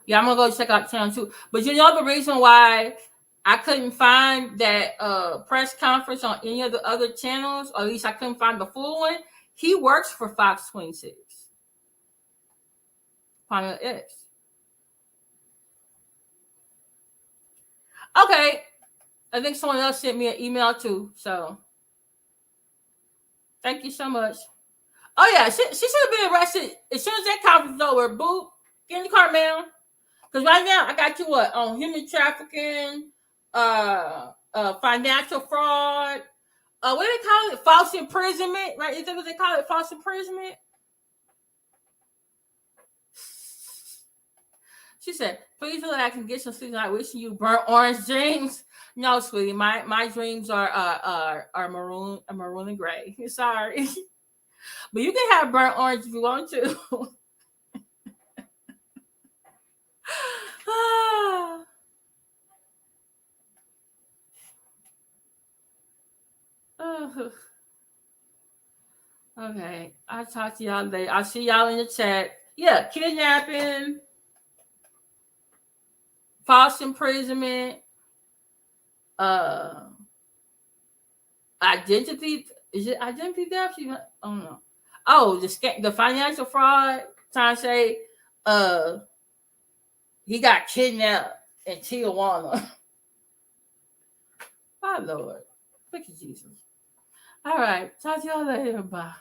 Yeah, I'm gonna go check out channel 2. But you know the reason why I couldn't find that press conference on any of the other channels, or at least I couldn't find the full one. He works for Fox 26. Quannell X. Okay. I think someone else sent me an email too. So thank you so much. Oh yeah, she should have been arrested as soon as that conference is over. Boop, get in the car, man. Because right now I got you on human trafficking, financial fraud, what do they call it? False imprisonment, right? Is that what they call it? False imprisonment? She said, please so that I can get some sleep tonight. Wishing you burnt orange dreams. No, sweetie, my dreams are maroon and gray. Sorry. But you can have burnt orange if you want to. Okay, I'll talk to y'all later. I'll see y'all in the chat. Yeah, kidnapping, false imprisonment, identity. Is it identity theft? I don't know. Oh, the financial fraud. Trying to say, he got kidnapped in Tijuana. My Lord, thank you, Jesus. All right, talk to y'all later. Bye.